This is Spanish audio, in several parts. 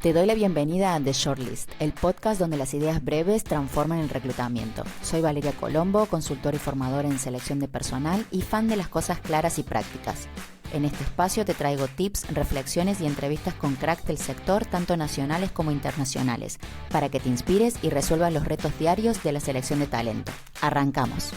Te doy la bienvenida a The Shortlist, el podcast donde las ideas breves transforman el reclutamiento. Soy Valeria Colombo, consultora y formadora en selección de personal y fan de las cosas claras y prácticas. En este espacio te traigo tips, reflexiones y entrevistas con cracks del sector, tanto nacionales como internacionales, para que te inspires y resuelvas los retos diarios de la selección de talento. ¡Arrancamos!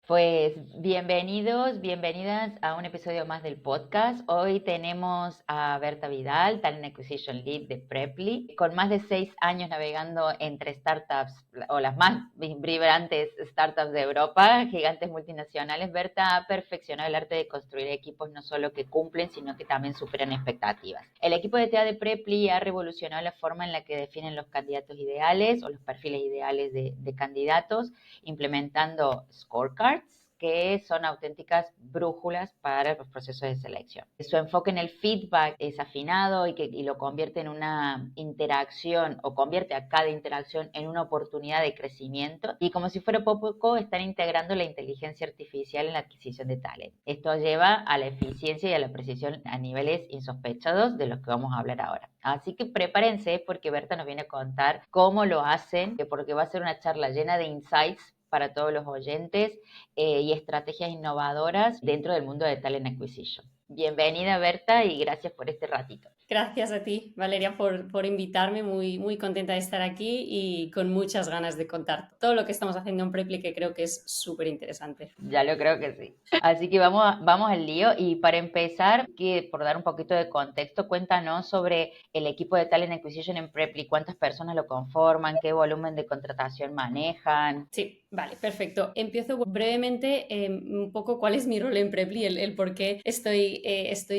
Pues bienvenidas a un episodio más del podcast. Hoy tenemos a Berta Vidal, Talent Acquisition Lead de Preply, con más de 6 años navegando entre startups o las más vibrantes startups de Europa, gigantes multinacionales. Berta ha perfeccionado el arte de construir equipos no solo que cumplen, sino que también superan expectativas. El equipo de TA de Preply ha revolucionado la forma en la que definen los candidatos ideales o los perfiles ideales de candidatos, implementando scorecards, que son auténticas brújulas para los procesos de selección. Su enfoque en el feedback es afinado y lo convierte en una interacción, o convierte a cada interacción en una oportunidad de crecimiento, y como si fuera poco, están integrando la inteligencia artificial en la adquisición de talento. Esto lleva a la eficiencia y a la precisión a niveles insospechados, de los que vamos a hablar ahora. Así que prepárense, porque Berta nos viene a contar cómo lo hacen, porque va a ser una charla llena de insights para todos los oyentes y estrategias innovadoras dentro del mundo de Talent Acquisition. Bienvenida, Berta, y gracias por este ratito. Gracias a ti, Valeria, por invitarme. Muy contenta de estar aquí y con muchas ganas de contar todo lo que estamos haciendo en Preply, que creo que es súper interesante. Ya lo creo que sí. Así que vamos al lío. Y para empezar, por dar un poquito de contexto, cuéntanos sobre el equipo de Talent Acquisition en Preply. ¿Cuántas personas lo conforman? ¿Qué volumen de contratación manejan? Sí, vale, perfecto. Empiezo brevemente un poco cuál es mi rol en Preply, el por qué estoy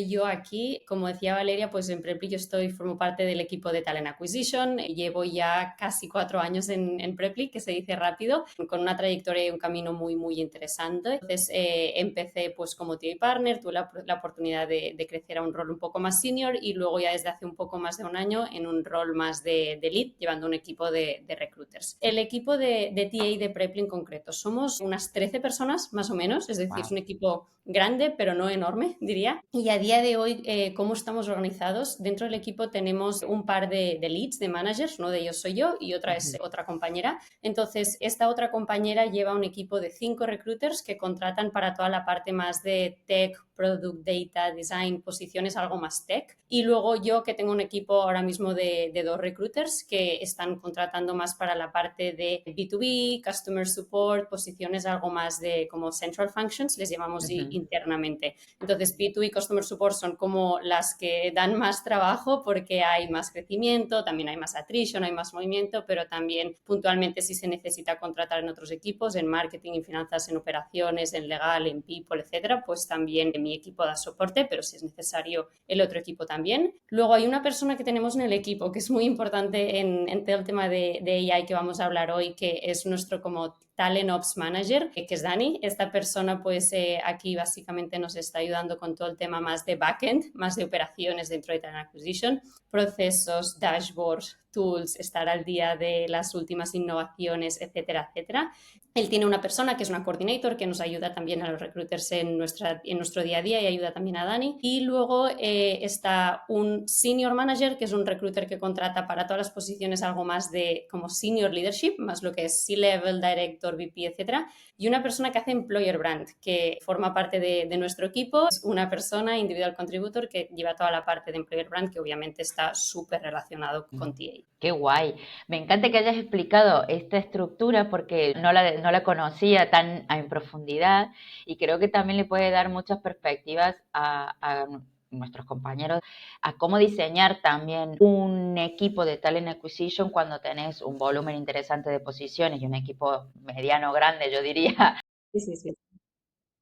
yo aquí. Como decía Valeria, pues en Preply formo parte del equipo de Talent Acquisition. Llevo ya casi 4 años en Preply, que se dice rápido, con una trayectoria y un camino muy interesante. Entonces empecé pues como TA Partner, tuve la oportunidad de crecer a un rol un poco más senior, y luego ya desde hace un poco más de un año en un rol más de lead, llevando un equipo de recruiters. El equipo de TA de Preply en concreto somos unas 13 personas más o menos, es decir, Wow. Es un equipo grande pero no enorme, diría. Y a día de hoy, ¿cómo estamos organizados? Dentro del equipo tenemos un par de leads, de managers. Uno de ellos soy yo y otra es otra compañera. Entonces, esta otra compañera lleva un equipo de 5 recruiters que contratan para toda la parte más de tech, product, data, design, posiciones algo más tech. Y luego yo, que tengo un equipo ahora mismo de 2 recruiters que están contratando más para la parte de B2B, customer support, posiciones algo más de como central functions, les llamamos internamente. Entonces, B2B y customer support son como las que dan más trabajo porque hay más crecimiento, también hay más attrition, hay más movimiento, pero también puntualmente si se necesita contratar en otros equipos, en marketing, en finanzas, en operaciones, en legal, en people, etcétera, pues también mi equipo da soporte, pero si es necesario el otro equipo también. Luego hay una persona que tenemos en el equipo que es muy importante en todo el tema de AI que vamos a hablar hoy, que es nuestro como Talent Ops Manager, que es Dani. Esta persona pues aquí básicamente nos está ayudando con todo el tema más de backend, más de operaciones dentro de Talent Acquisition, procesos, dashboards, tools, estar al día de las últimas innovaciones, etcétera, etcétera. Él tiene una persona que es una coordinator que nos ayuda también a los recruiters en nuestro día a día, y ayuda también a Dani. Y luego está un senior manager, que es un recruiter que contrata para todas las posiciones algo más de como senior leadership, más lo que es C-level, director, VP, etcétera. Y una persona que hace employer brand, que forma parte de nuestro equipo. Es una persona, individual contributor, que lleva toda la parte de employer brand, que obviamente está súper relacionado con TA. Qué guay. Me encanta que hayas explicado esta estructura, porque no la conocía tan en profundidad, y creo que también le puede dar muchas perspectivas a nuestros compañeros a cómo diseñar también un equipo de Talent Acquisition cuando tenés un volumen interesante de posiciones y un equipo mediano grande, yo diría, Sí.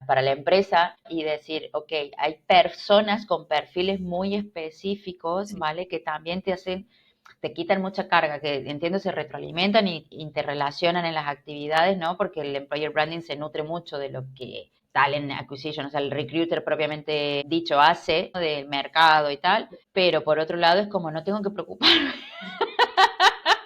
para la empresa, y decir, ok, hay personas con perfiles muy específicos, Sí. ¿vale? Que también te quitan mucha carga, que entiendo se retroalimentan y interrelacionan en las actividades, ¿no? Porque el employer branding se nutre mucho de lo que talent acquisition, o sea, el recruiter propiamente dicho hace, ¿no? Del mercado y tal, pero por otro lado es como no tengo que preocuparme.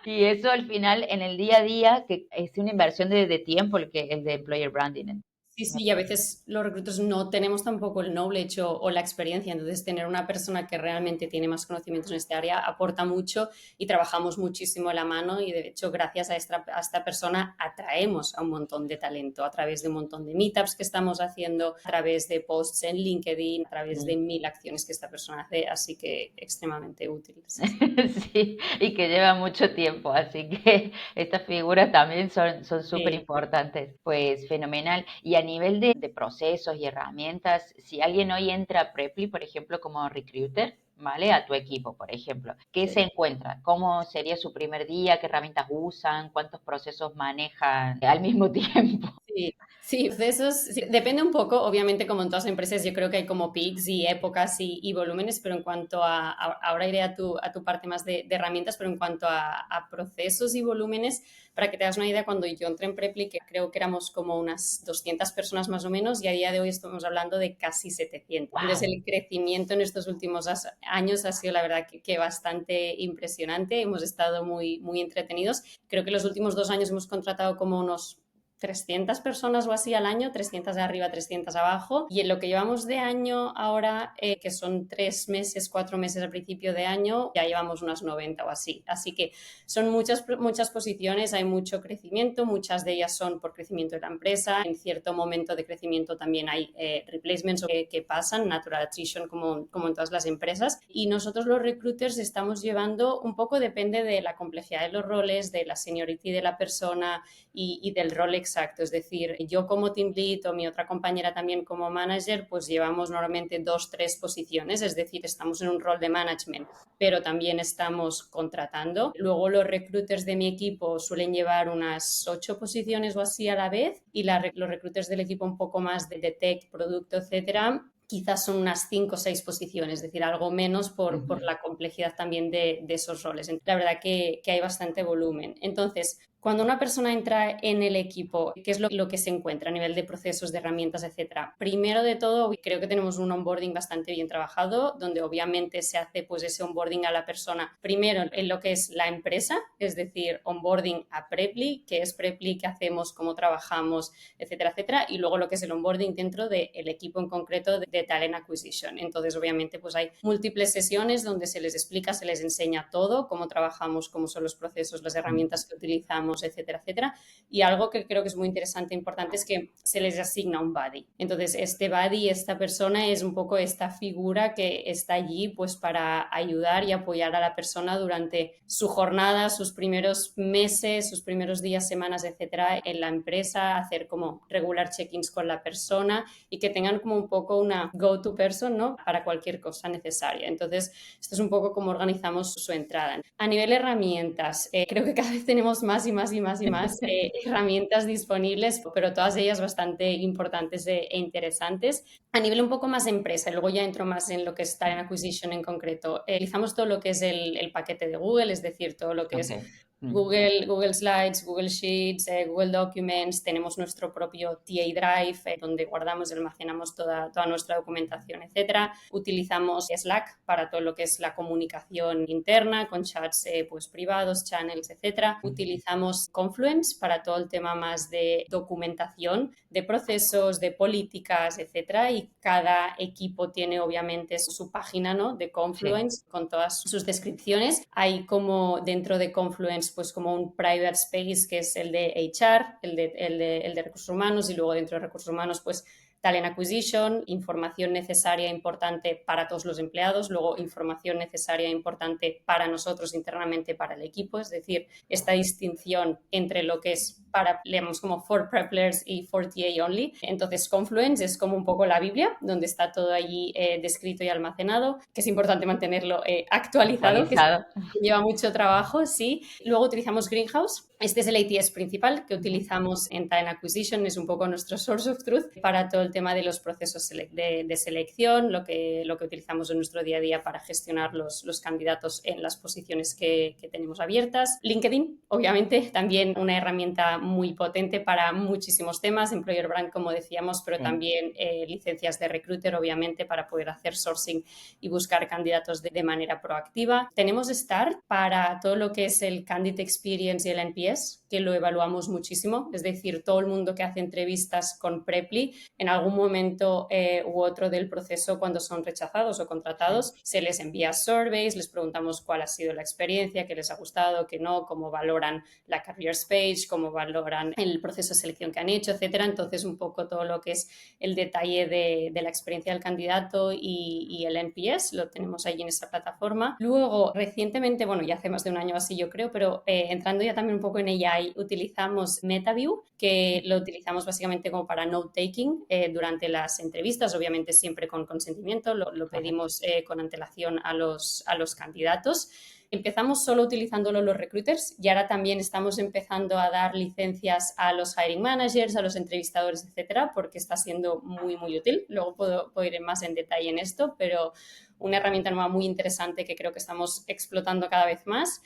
Y eso al final en el día a día, que es una inversión de tiempo el de employer branding. Sí, sí, y a veces los recruiters no tenemos tampoco el knowledge o la experiencia, entonces tener una persona que realmente tiene más conocimientos en esta área aporta mucho y trabajamos muchísimo la mano y de hecho gracias a esta persona atraemos a un montón de talento a través de un montón de meetups que estamos haciendo, a través de posts en LinkedIn, a través de 1000 acciones que esta persona hace, así que extremadamente útil. Sí, sí. Sí, y que lleva mucho tiempo, así que estas figuras también son súper Sí. importantes. Pues fenomenal. Y a nivel de procesos y herramientas, si alguien hoy entra a Preply, por ejemplo, como recruiter, ¿vale? A tu equipo, por ejemplo, ¿qué se Sí. encuentra? ¿Cómo sería su primer día? ¿Qué herramientas usan? ¿Cuántos procesos manejan al mismo tiempo? Sí, sí, procesos, sí, depende un poco, obviamente como en todas las empresas yo creo que hay como peaks y épocas y volúmenes, pero en cuanto ahora iré a tu parte más de herramientas, pero en cuanto a procesos y volúmenes, para que te hagas una idea, cuando yo entré en Preply, que creo que éramos como unas 200 personas más o menos, y a día de hoy estamos hablando de casi 700. Entonces ¡Wow! el crecimiento en estos últimos años ha sido la verdad que bastante impresionante, hemos estado muy, muy entretenidos. Creo que los últimos 2 años hemos contratado como unos 300 personas o así al año, 300 de arriba, 300 abajo. Y en lo que llevamos de año ahora, que son 3 meses, 4 meses al principio de año, ya llevamos unas 90 o así. Así que son muchas posiciones, hay mucho crecimiento, muchas de ellas son por crecimiento de la empresa. En cierto momento de crecimiento también hay replacements que pasan, natural attrition como en todas las empresas. Y nosotros los recruiters estamos llevando un poco, depende de la complejidad de los roles, de la seniority de la persona y del rol exacto. Es decir, yo como team lead o mi otra compañera también como manager, pues llevamos normalmente 2, 3 posiciones, es decir, estamos en un rol de management, pero también estamos contratando. Luego los recruiters de mi equipo suelen llevar unas 8 posiciones o así a la vez y los recruiters del equipo un poco más de tech, producto, etcétera, quizás son unas 5 o 6 posiciones, es decir, algo menos por la complejidad también de esos roles. La verdad que hay bastante volumen. Entonces, cuando una persona entra en el equipo, ¿qué es lo que se encuentra a nivel de procesos, de herramientas, etcétera? Primero de todo, creo que tenemos un onboarding bastante bien trabajado, donde obviamente se hace pues ese onboarding a la persona, primero en lo que es la empresa, es decir, onboarding a Preply, qué es Preply, qué hacemos, cómo trabajamos, etcétera, etcétera, y luego lo que es el onboarding dentro del equipo en concreto de Talent Acquisition. Entonces, obviamente, pues hay múltiples sesiones donde se les explica, se les enseña todo, cómo trabajamos, cómo son los procesos, las herramientas que utilizamos, etcétera, etcétera. Y algo que creo que es muy interesante e importante es que se les asigna un buddy. Entonces, este buddy, esta persona es un poco esta figura que está allí pues para ayudar y apoyar a la persona durante su jornada, sus primeros meses, sus primeros días, semanas, etcétera, en la empresa, hacer como regular check-ins con la persona y que tengan como un poco una go-to person, ¿no? Para cualquier cosa necesaria. Entonces, esto es un poco cómo organizamos su entrada. A nivel herramientas, creo que cada vez tenemos más y más y más y más herramientas disponibles, pero todas ellas bastante importantes e interesantes. A nivel un poco más empresa, y luego ya entro más en lo que es Talent Acquisition en concreto, utilizamos todo lo que es el paquete de Google, es decir, todo lo que Ok. es Google Slides, Google Sheets, Google Documents, tenemos nuestro propio TA Drive donde guardamos y almacenamos toda nuestra documentación, etcétera. Utilizamos Slack para todo lo que es la comunicación interna con chats pues privados, channels, etcétera. Utilizamos Confluence para todo el tema más de documentación, de procesos, de políticas, etcétera. Y cada equipo tiene obviamente su página, ¿no? De Sí. Confluence con todas sus descripciones. Hay como dentro de Confluence pues como un private space que es el de HR, el de recursos humanos y luego dentro de recursos humanos pues Talent Acquisition, información necesaria e importante para todos los empleados, luego información necesaria e importante para nosotros internamente, para el equipo, es decir, esta distinción entre lo que es para, leemos como for preppers y for TA only. Entonces, Confluence es como un poco la Biblia, donde está todo allí descrito y almacenado, que es importante mantenerlo actualizado, que Actualizado. lleva mucho trabajo, sí. Luego utilizamos Greenhouse. Este es el ATS principal que utilizamos en Talent Acquisition, es un poco nuestro source of truth para todo el tema de los procesos de selección, lo que utilizamos en nuestro día a día para gestionar los candidatos en las posiciones que tenemos abiertas. LinkedIn, obviamente, también una herramienta muy potente para muchísimos temas, Employer Brand, como decíamos, pero Sí. también licencias de recruiter, obviamente, para poder hacer sourcing y buscar candidatos de manera proactiva. Tenemos Start para todo lo que es el Candidate Experience y el NPS, que lo evaluamos muchísimo, es decir, todo el mundo que hace entrevistas con Preply, en algún momento u otro del proceso, cuando son rechazados o contratados, Sí. se les envía surveys, les preguntamos cuál ha sido la experiencia, qué les ha gustado, qué no, cómo valoran la careers page, cómo valoran el proceso de selección que han hecho, etcétera. Entonces, un poco todo lo que es el detalle de la experiencia del candidato y el NPS lo tenemos ahí en esta plataforma. Luego, recientemente, bueno, ya hace más de un año así yo creo, pero entrando ya también un poco en AI, utilizamos MetaView, que lo utilizamos básicamente como para note-taking durante las entrevistas, obviamente siempre con consentimiento, lo Correcto. pedimos con antelación a los candidatos. Empezamos solo utilizándolo los recruiters y ahora también estamos empezando a dar licencias a los hiring managers, a los entrevistadores, etcétera, porque está siendo muy, muy útil. Luego puedo ir más en detalle en esto, pero una herramienta nueva muy interesante que creo que estamos explotando cada vez más.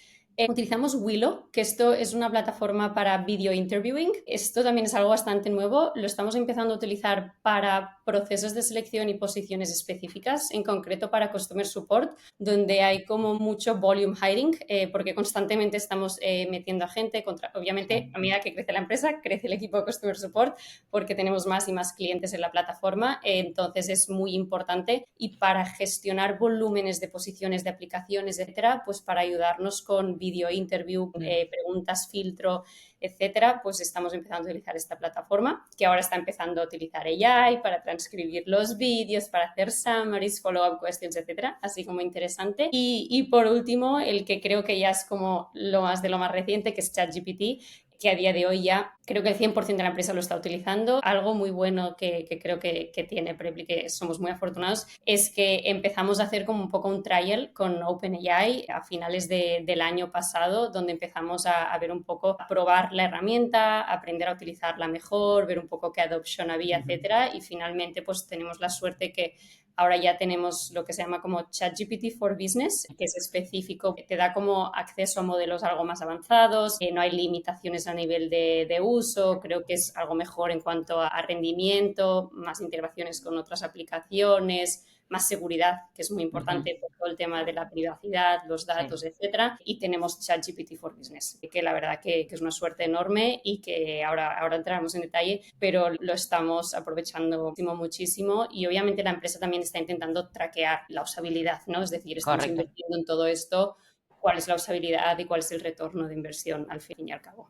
Utilizamos Willow, que esto es una plataforma para video interviewing. Esto también es algo bastante nuevo. Lo estamos empezando a utilizar para procesos de selección y posiciones específicas, en concreto para Customer Support, donde hay como mucho volume hiring, porque constantemente estamos metiendo a gente. Obviamente, Sí. a medida que crece la empresa, crece el equipo de Customer Support, porque tenemos más y más clientes en la plataforma. Entonces, es muy importante. Y para gestionar volúmenes de posiciones, de aplicaciones, etcétera, pues para ayudarnos con video interview, Mm. preguntas, filtro, etcétera, pues estamos empezando a utilizar esta plataforma, que ahora está empezando a utilizar AI para transcribir los vídeos, para hacer summaries, follow-up questions, etcétera, así como interesante. Y por último, el que creo que ya es como lo más de lo más reciente, que es ChatGPT, que a día de hoy ya creo que el 100% de la empresa lo está utilizando. Algo muy bueno que creo que tiene Preply, que somos muy afortunados, es que empezamos a hacer como un poco un trial con OpenAI a finales del año pasado, donde empezamos a ver un poco, a probar la herramienta, a aprender a utilizarla mejor, ver un poco qué adopción había, Ujú. etcétera. Y finalmente pues tenemos la suerte que ahora ya tenemos lo que se llama como ChatGPT for Business, que es específico, que te da como acceso a modelos algo más avanzados, no hay limitaciones a nivel de uso, creo que es algo mejor en cuanto a rendimiento, más integraciones con otras aplicaciones, más seguridad, que es muy Ujú. importante por todo el tema de la privacidad, los Sí. datos, etcétera. Y tenemos ChatGPT for Business, que la verdad que es una suerte enorme y que ahora entraremos en detalle, pero lo estamos aprovechando muchísimo, muchísimo. Y obviamente la empresa también está intentando traquear la usabilidad, ¿no? Es decir, estamos Correcto. invirtiendo en todo esto, cuál es la usabilidad y cuál es el retorno de inversión al fin y al cabo.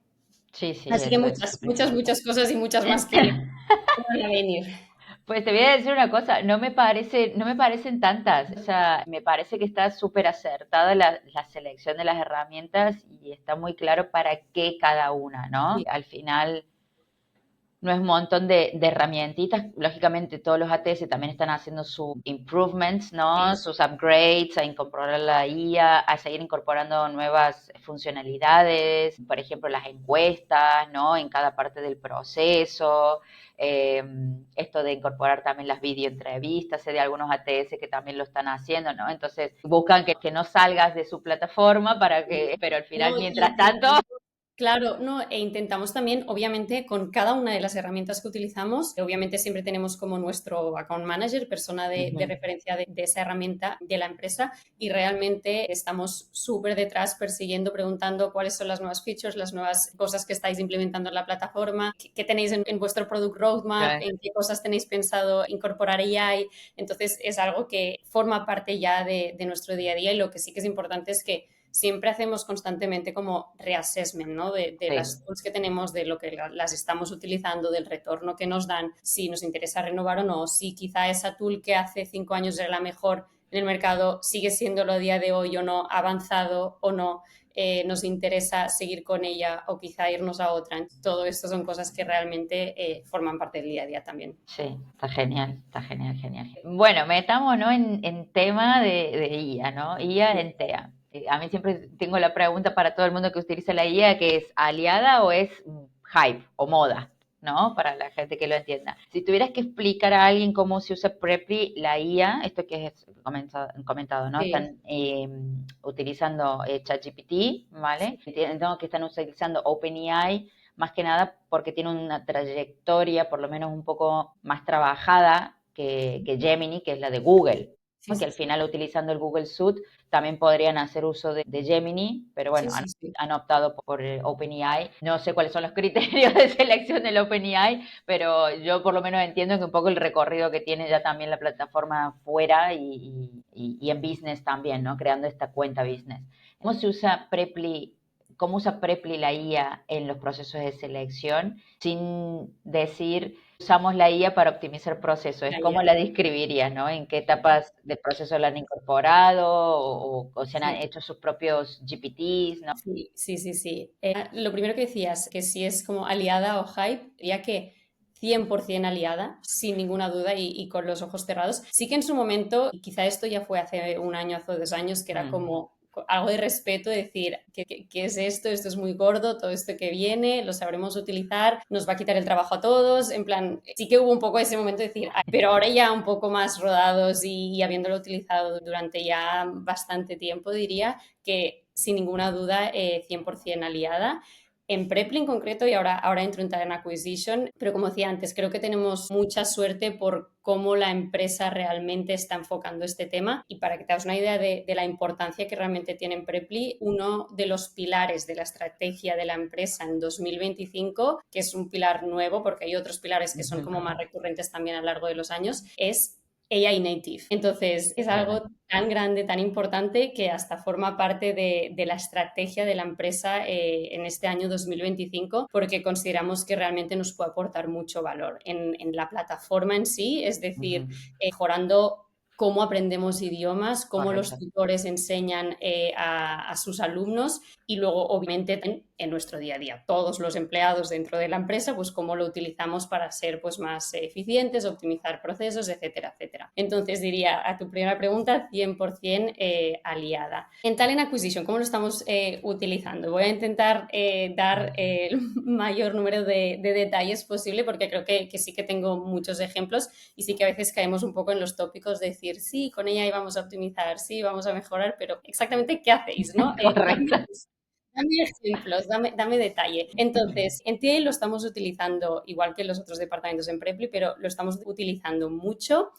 Sí, sí, Así que eso es muchas, súper muchas, importante. muchas cosas y muchas más que van a venir. Pues te voy a decir una cosa, no me parecen tantas, o sea, me parece que está súper acertada la selección de las herramientas y está muy claro para qué cada una, ¿no? Sí, Al final no es un montón de herramientitas, lógicamente todos los ATS también están haciendo sus improvements, ¿no? sí. Sus upgrades, a incorporar la IA, a seguir incorporando nuevas funcionalidades, por ejemplo, las encuestas, ¿no? En cada parte del proceso, eh, esto de incorporar también las videoentrevistas, sé de algunos ATS que también lo están haciendo, ¿no? Entonces buscan que no salgas de su plataforma para que, pero al final, No, mientras tanto, claro, no, e intentamos también, obviamente, con cada una de las herramientas que utilizamos, obviamente siempre tenemos como nuestro account manager, persona de ujú, referencia de esa herramienta de la empresa, y realmente estamos súper detrás persiguiendo, preguntando cuáles son las nuevas features, las nuevas cosas que estáis implementando en la plataforma, qué tenéis en vuestro product roadmap, claro, en qué cosas tenéis pensado incorporar AI. Entonces, es algo que forma parte ya de nuestro día a día, y lo que sí que es importante es que siempre hacemos constantemente como reassessment, ¿no? De sí. las tools que tenemos, de lo que las estamos utilizando, del retorno que nos dan, si nos interesa renovar o no, si quizá esa tool que hace 5 años era la mejor en el mercado sigue siéndolo a día de hoy o no, ha avanzado o no, nos interesa seguir con ella o quizá irnos a otra. Todo esto son cosas que realmente forman parte del día a día también. Sí, está genial, genial. Bueno, metámonos en tema de IA, ¿no? IA en TEA. A mí siempre tengo la pregunta para todo el mundo que utiliza la IA, que es aliada o es hype o moda, ¿no? Para la gente que lo entienda. Si tuvieras que explicar a alguien cómo se usa Preply, la IA, esto que es comentado, ¿no? Sí. Están utilizando ChatGPT, ¿vale? Entiendo que están utilizando OpenAI más que nada porque tiene una trayectoria por lo menos un poco más trabajada que Gemini, que es la de Google. Sí, que sí, al sí. final utilizando el Google Suite también podrían hacer uso de Gemini, pero Sí, bueno, sí, sí. han optado por OpenAI. No sé cuáles son los criterios de selección del OpenAI, pero yo por lo menos entiendo que un poco el recorrido que tiene ya también la plataforma fuera y en business también, ¿no? Creando esta cuenta business. ¿Cómo se usa Preply? ¿Cómo usa Preply la IA en los procesos de selección sin decir usamos la IA para optimizar procesos? La ¿Cómo IA. la describirías, no? ¿En qué etapas del proceso la han incorporado o se han Sí. hecho sus propios GPTs, ¿no? Sí, sí, sí, sí. Lo primero que decías, que si es como aliada o hype, diría que 100% aliada, sin ninguna duda y con los ojos cerrados. Sí que en su momento, y quizá esto ya fue hace un año, hace 2 años, que era Mm, como algo de respeto, decir, ¿qué es esto? Esto es muy gordo, todo esto que viene, lo sabremos utilizar, nos va a quitar el trabajo a todos. En plan, sí que hubo un poco ese momento de decir, "Ay", pero ahora ya un poco más rodados y habiéndolo utilizado durante ya bastante tiempo, diría que sin ninguna duda 100% aliada. En Preply en concreto, y ahora entro en Talent Acquisition, pero como decía antes, creo que tenemos mucha suerte por cómo la empresa realmente está enfocando este tema. Y para que te hagas una idea de la importancia que realmente tiene en Preply, uno de los pilares de la estrategia de la empresa en 2025, que es un pilar nuevo, porque hay otros pilares que son ujú, como más recurrentes también a lo largo de los años, es AI native. Entonces, es claro. algo tan grande, tan importante, que hasta forma parte de la estrategia de la empresa en este año 2025, porque consideramos que realmente nos puede aportar mucho valor en la plataforma en sí, es decir, Ujú, mejorando cómo aprendemos idiomas, cómo los correcto. tutores enseñan a sus alumnos y luego, obviamente, en nuestro día a día, todos los empleados dentro de la empresa, pues cómo lo utilizamos para ser pues, más eficientes, optimizar procesos, etcétera, etcétera. Entonces, diría a tu primera pregunta, 100% aliada. En Talent Acquisition, ¿cómo lo estamos utilizando? Voy a intentar dar el mayor número de detalles posible porque creo que sí que tengo muchos ejemplos y sí que a veces caemos un poco en los tópicos de decir, sí, con ella vamos a optimizar, sí, vamos a mejorar, pero exactamente qué hacéis, ¿no? Correcto. Dame ejemplos, dame detalle. Entonces, en TI lo estamos utilizando igual que en los otros departamentos en Preply, pero lo estamos utilizando mucho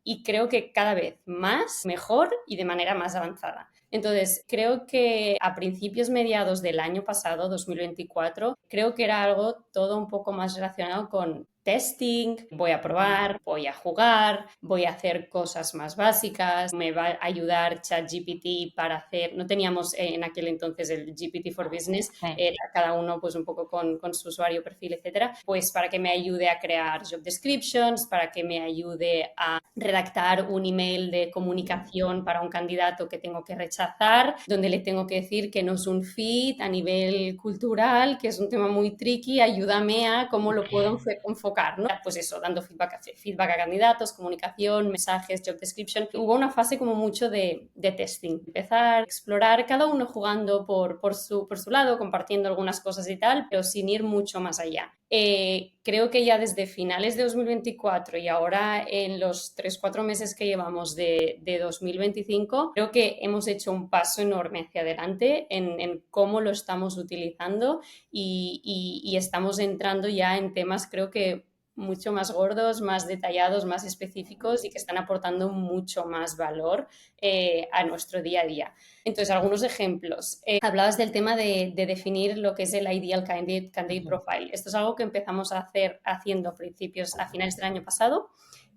y creo que cada vez más, mejor y de manera más avanzada. Entonces, creo que a principios mediados del año pasado, 2024, creo que era algo todo un poco más relacionado con testing, voy a probar, voy a jugar, voy a hacer cosas más básicas, me va a ayudar ChatGPT para hacer, no teníamos en aquel entonces el GPT for Business, Sí. era cada uno pues un poco con su usuario, perfil, etcétera, pues para que me ayude a crear job descriptions, para que me ayude a redactar un email de comunicación para un candidato que tengo que rechazar, donde le tengo que decir que no es un fit a nivel cultural, que es un tema muy tricky, ayúdame a cómo lo puedo enfocar, ¿no? Pues eso, dando feedback a candidatos, comunicación, mensajes, job description. Hubo una fase como mucho de testing, empezar a explorar, cada uno jugando por su lado, compartiendo algunas cosas y tal, pero sin ir mucho más allá. Creo que ya desde finales de 2024 y ahora en los 3 4 meses que llevamos de 2025, creo que hemos hecho un paso enorme hacia adelante en cómo lo estamos utilizando y estamos entrando ya en temas, creo que mucho más gordos, más detallados, más específicos y que están aportando mucho más valor a nuestro día a día. Entonces, algunos ejemplos. Hablabas del tema de definir lo que es el Ideal Candidate Ujú. Profile. Esto es algo que empezamos a hacer haciendo a finales del año pasado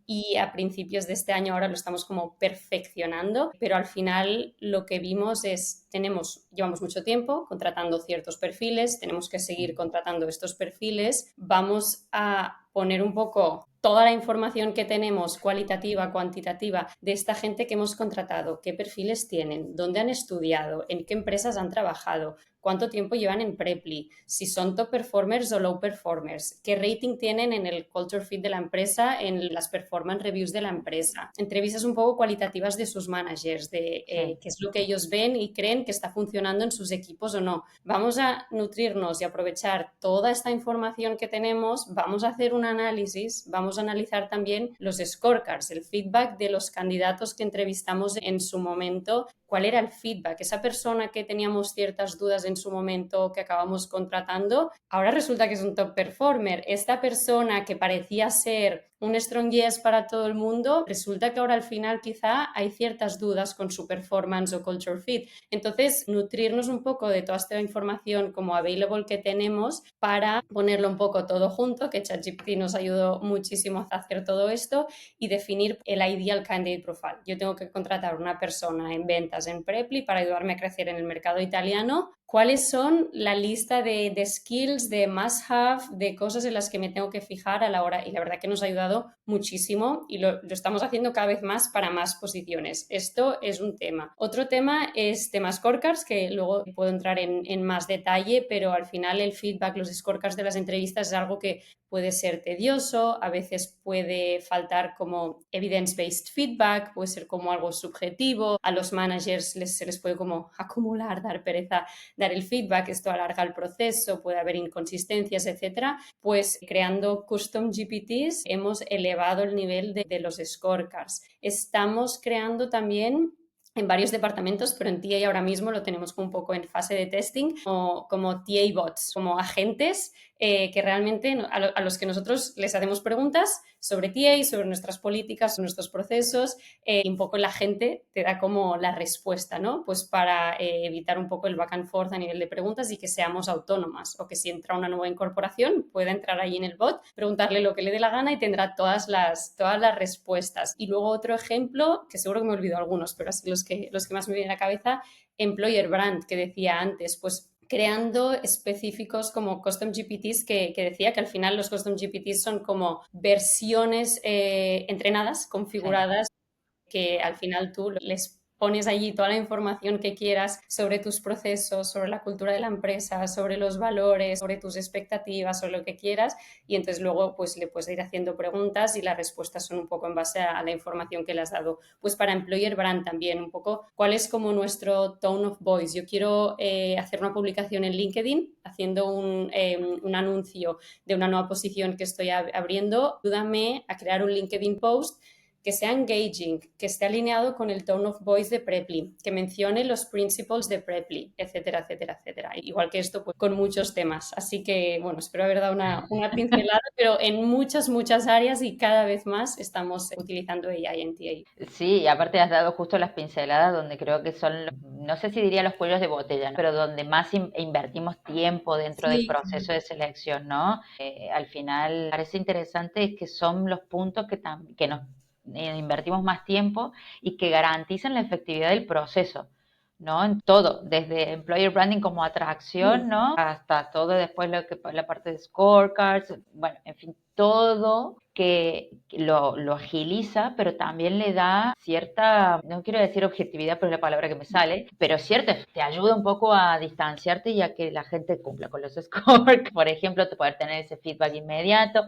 y a principios de este año ahora lo estamos como perfeccionando, pero al final lo que vimos es, llevamos mucho tiempo contratando ciertos perfiles, tenemos que seguir contratando estos perfiles, vamos a poner un poco toda la información que tenemos, cualitativa, cuantitativa, de esta gente que hemos contratado, qué perfiles tienen, dónde han estudiado, en qué empresas han trabajado, cuánto tiempo llevan en Preply, si son top performers o low performers, qué rating tienen en el culture fit de la empresa, en las performance reviews de la empresa, entrevistas un poco cualitativas de sus managers, de Sí. qué es lo que ellos ven y creen que está funcionando en sus equipos o no. Vamos a nutrirnos y aprovechar toda esta información que tenemos, vamos a hacer un análisis, vamos a analizar también los scorecards, el feedback de los candidatos que entrevistamos en su momento, cuál era el feedback, esa persona que teníamos ciertas dudas en su momento que acabamos contratando, ahora resulta que es un top performer, esta persona que parecía ser un Strong Yes para todo el mundo, resulta que ahora al final quizá hay ciertas dudas con su performance o culture fit. Entonces, nutrirnos un poco de toda esta información como available que tenemos para ponerlo un poco todo junto, que ChatGPT nos ayudó muchísimo a hacer todo esto y definir el ideal candidate profile. Yo tengo que contratar una persona en ventas en Preply para ayudarme a crecer en el mercado italiano. ¿Cuáles son la lista de skills, de must-have, de cosas en las que me tengo que fijar a la hora? Y la verdad que nos ha ayudado muchísimo y lo estamos haciendo cada vez más para más posiciones. Esto es un tema. Otro tema es temas scorecards, que luego puedo entrar en más detalle, pero al final el feedback, los scorecards de las entrevistas es algo que puede ser tedioso, a veces puede faltar como evidence-based feedback, puede ser como algo subjetivo, a los managers se les puede como acumular, dar pereza dar el feedback, esto alarga el proceso, puede haber inconsistencias, etcétera. Pues creando custom GPTs hemos elevado el nivel de los scorecards. Estamos creando también en varios departamentos, pero en TA ahora mismo lo tenemos un poco en fase de testing, como TA bots, como agentes que realmente a los que nosotros les hacemos preguntas sobre TA, sobre nuestras políticas, sobre nuestros procesos, y un poco la gente te da como la respuesta, ¿no? Pues para evitar un poco el back and forth a nivel de preguntas y que seamos autónomas, o que si entra una nueva incorporación pueda entrar ahí en el bot, preguntarle lo que le dé la gana y tendrá todas las respuestas. Y luego otro ejemplo, que seguro que me olvido algunos, pero así los que más me vienen a la cabeza, Employer Brand, que decía antes, pues creando específicos como Custom GPTs que decía que al final los Custom GPTs son como versiones entrenadas, configuradas, que al final tú les pones allí toda la información que quieras sobre tus procesos, sobre la cultura de la empresa, sobre los valores, sobre tus expectativas, sobre lo que quieras, y entonces luego pues le puedes ir haciendo preguntas y las respuestas son un poco en base a la información que le has dado. Pues para Employer Brand también, un poco cuál es como nuestro tone of voice. Yo quiero hacer una publicación en LinkedIn haciendo un anuncio de una nueva posición que estoy abriendo. Ayúdame a crear un LinkedIn post que sea engaging, que esté alineado con el tone of voice de Preply, que mencione los principles de Preply, etcétera, etcétera, etcétera. Igual que esto, pues con muchos temas. Así que, bueno, espero haber dado una pincelada, pero en muchas, muchas áreas y cada vez más estamos utilizando AI en TA. Sí, y aparte has dado justo las pinceladas donde creo que son, no sé si diría los cuellos de botella, ¿no? Pero donde más invertimos tiempo dentro del Sí, proceso de selección, ¿no? Al final parece interesante es que son los puntos que nos invertimos más tiempo y que garantizan la efectividad del proceso, ¿no? En todo, desde employer branding como atracción, ¿no? Hasta todo después la parte de scorecards, bueno, en fin, todo que lo agiliza, pero también le da cierta, no quiero decir objetividad, pero es la palabra que me sale, pero cierto, te ayuda un poco a distanciarte y a que la gente cumpla con los scores, por ejemplo, poder tener ese feedback inmediato,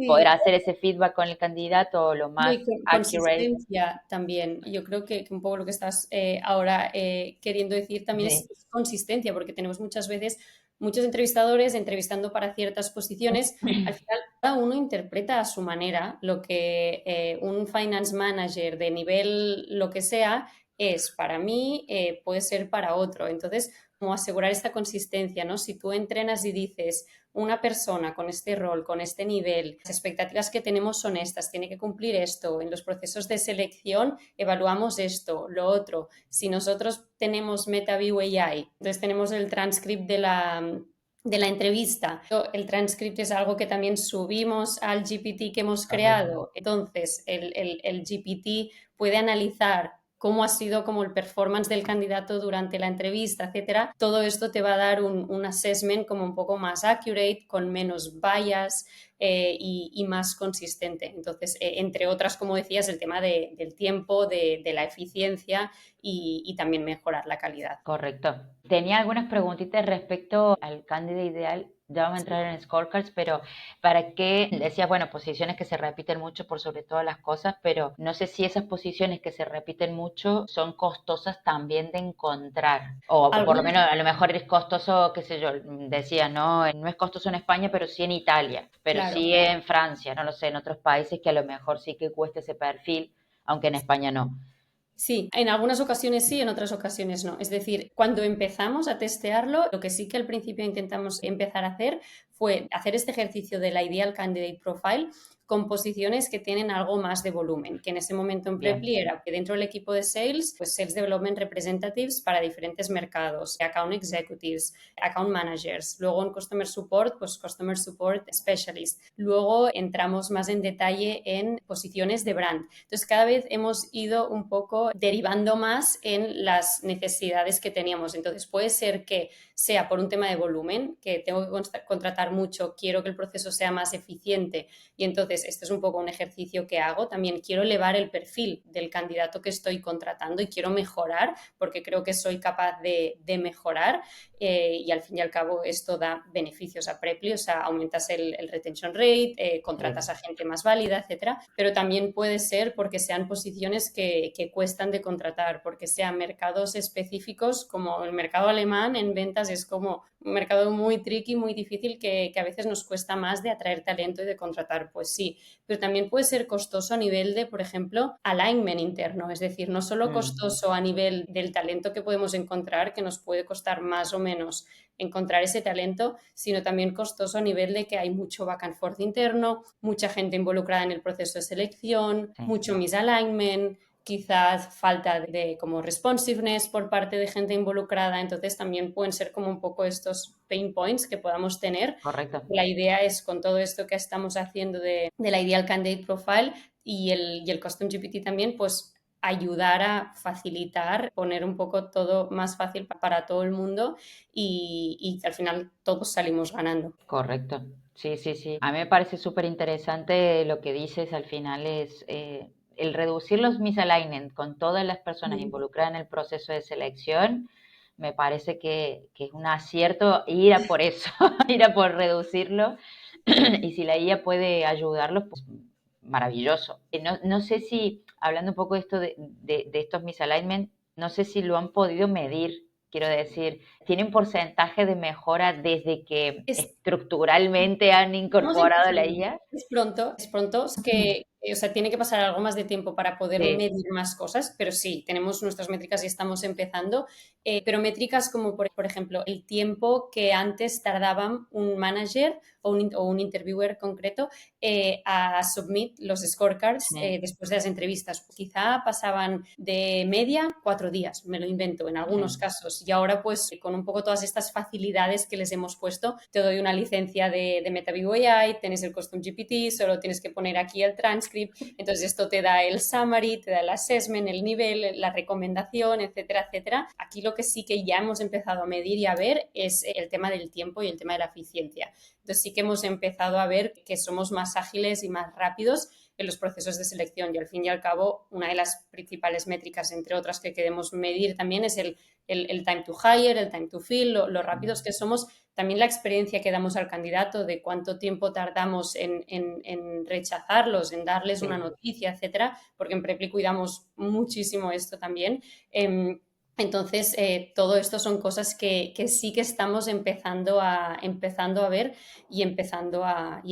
poder sí. hacer ese feedback con el candidato lo No, más y accurate. consistencia también. Yo creo que un poco lo que estás ahora queriendo decir también Sí. es consistencia, porque tenemos muchas veces muchos entrevistadores entrevistando para ciertas posiciones. Al final, cada uno interpreta a su manera lo que un finance manager de nivel lo que sea es para mí, puede ser para otro. Entonces, como asegurar esta consistencia, ¿no? Si tú entrenas y dices una persona con este rol, con este nivel, las expectativas que tenemos son estas, tiene que cumplir esto, en los procesos de selección evaluamos esto, lo otro. Si nosotros tenemos MetaView AI, entonces tenemos el transcript de la entrevista. El transcript es algo que también subimos al GPT que hemos creado. Entonces, el GPT puede analizar cómo ha sido como el performance del candidato durante la entrevista, etcétera. Todo esto te va a dar un assessment como un poco más accurate, con menos bias y más consistente. Entonces, entre otras, como decías, el tema del tiempo, de la eficiencia y también mejorar la calidad. Correcto. Tenía algunas preguntitas respecto al candidate ideal. Ya vamos a entrar en scorecards, pero ¿para qué? Decías, bueno, posiciones que se repiten mucho por sobre todas las cosas, pero no sé si esas posiciones que se repiten mucho son costosas también de encontrar. O por lo Algunas menos, a lo mejor es costoso, qué sé yo, decía, no, no es costoso en España, pero sí en Italia, pero Claro. sí en Francia, no lo sé, en otros países que a lo mejor sí que cuesta ese perfil, aunque en España no. Sí, en algunas ocasiones sí, en otras ocasiones no. Es decir, cuando empezamos a testearlo, lo que sí que al principio intentamos empezar a hacer fue hacer este ejercicio de la Ideal Candidate Profile con posiciones que tienen algo más de volumen, que en ese momento en Bien, Preply era que dentro del equipo de sales, pues Sales Development Representatives para diferentes mercados, Account Executives, Account Managers, luego en Customer Support, pues Customer Support Specialist. Luego entramos más en detalle en posiciones de brand. Entonces, cada vez hemos ido un poco derivando más en las necesidades que teníamos. Entonces, puede ser que sea por un tema de volumen, que tengo que contratar mucho, quiero que el proceso sea más eficiente y entonces este es un poco un ejercicio que hago. También quiero elevar el perfil del candidato que estoy contratando y quiero mejorar porque creo que soy capaz de mejorar y al fin y al cabo esto da beneficios a Preply, o sea, aumentas el retention rate, contratas a gente más válida, etcétera, pero también puede ser porque sean posiciones que cuestan de contratar, porque sean mercados específicos como el mercado alemán en ventas es como un mercado muy tricky, muy difícil que a veces nos cuesta más de atraer talento y de contratar, pues sí, pero también puede ser costoso a nivel de, por ejemplo, alignment interno, es decir, no solo costoso a nivel del talento que podemos encontrar, que nos puede costar más o menos encontrar ese talento, sino también costoso a nivel de que hay mucho back and forth interno, mucha gente involucrada en el proceso de selección, sí, mucho misalignment, quizás falta de como responsiveness por parte de gente involucrada, entonces también pueden ser como un poco estos pain points que podamos tener. correcto. La idea es con todo esto que estamos haciendo de la Ideal Candidate Profile y el Custom GPT también, pues ayudar a facilitar, poner un poco todo más fácil para todo el mundo y al final todos salimos ganando. Correcto. Sí, sí, sí. A mí me parece súper interesante lo que dices al final es el reducir los misalignment con todas las personas involucradas en el proceso de selección. Me parece que es un acierto ir a por eso, ir a por reducirlo. Y si la IA puede ayudarlos, pues maravilloso. No sé si, hablando un poco de esto de estos misalignment, no sé si lo han podido medir. Quiero decir, ¿tienen porcentaje de mejora desde que Es, estructuralmente han Estamos incorporado la empezando. IA? Es pronto, es que, o sea, tiene que pasar algo más de tiempo para poder Sí, medir más cosas, pero sí, tenemos nuestras métricas y estamos empezando, pero métricas como, por ejemplo, el tiempo que antes tardaban un manager o un interviewer concreto a submit los scorecards sí, después de las entrevistas. Quizá pasaban de media 4 días, me lo invento en algunos sí. casos, y ahora pues con un poco todas estas facilidades que les hemos puesto, te doy una licencia de MetaView AI, tienes el Custom GPT, solo tienes que poner aquí el transcript, entonces esto te da el summary, te da el assessment, el nivel, la recomendación, etcétera, etcétera. Aquí lo que sí que ya hemos empezado a medir y a ver es el tema del tiempo y el tema de la eficiencia. Entonces sí que hemos empezado a ver que somos más ágiles y más rápidos en los procesos de selección y al fin y al cabo una de las principales métricas, entre otras que queremos medir también es el time to hire, el time to fill, lo rápidos que somos, también la experiencia que damos al candidato de cuánto tiempo tardamos en rechazarlos, en darles una Sí. noticia, etcétera, porque en Preply cuidamos muchísimo esto también. Entonces, todo esto son cosas que sí que estamos empezando a ver y empezando a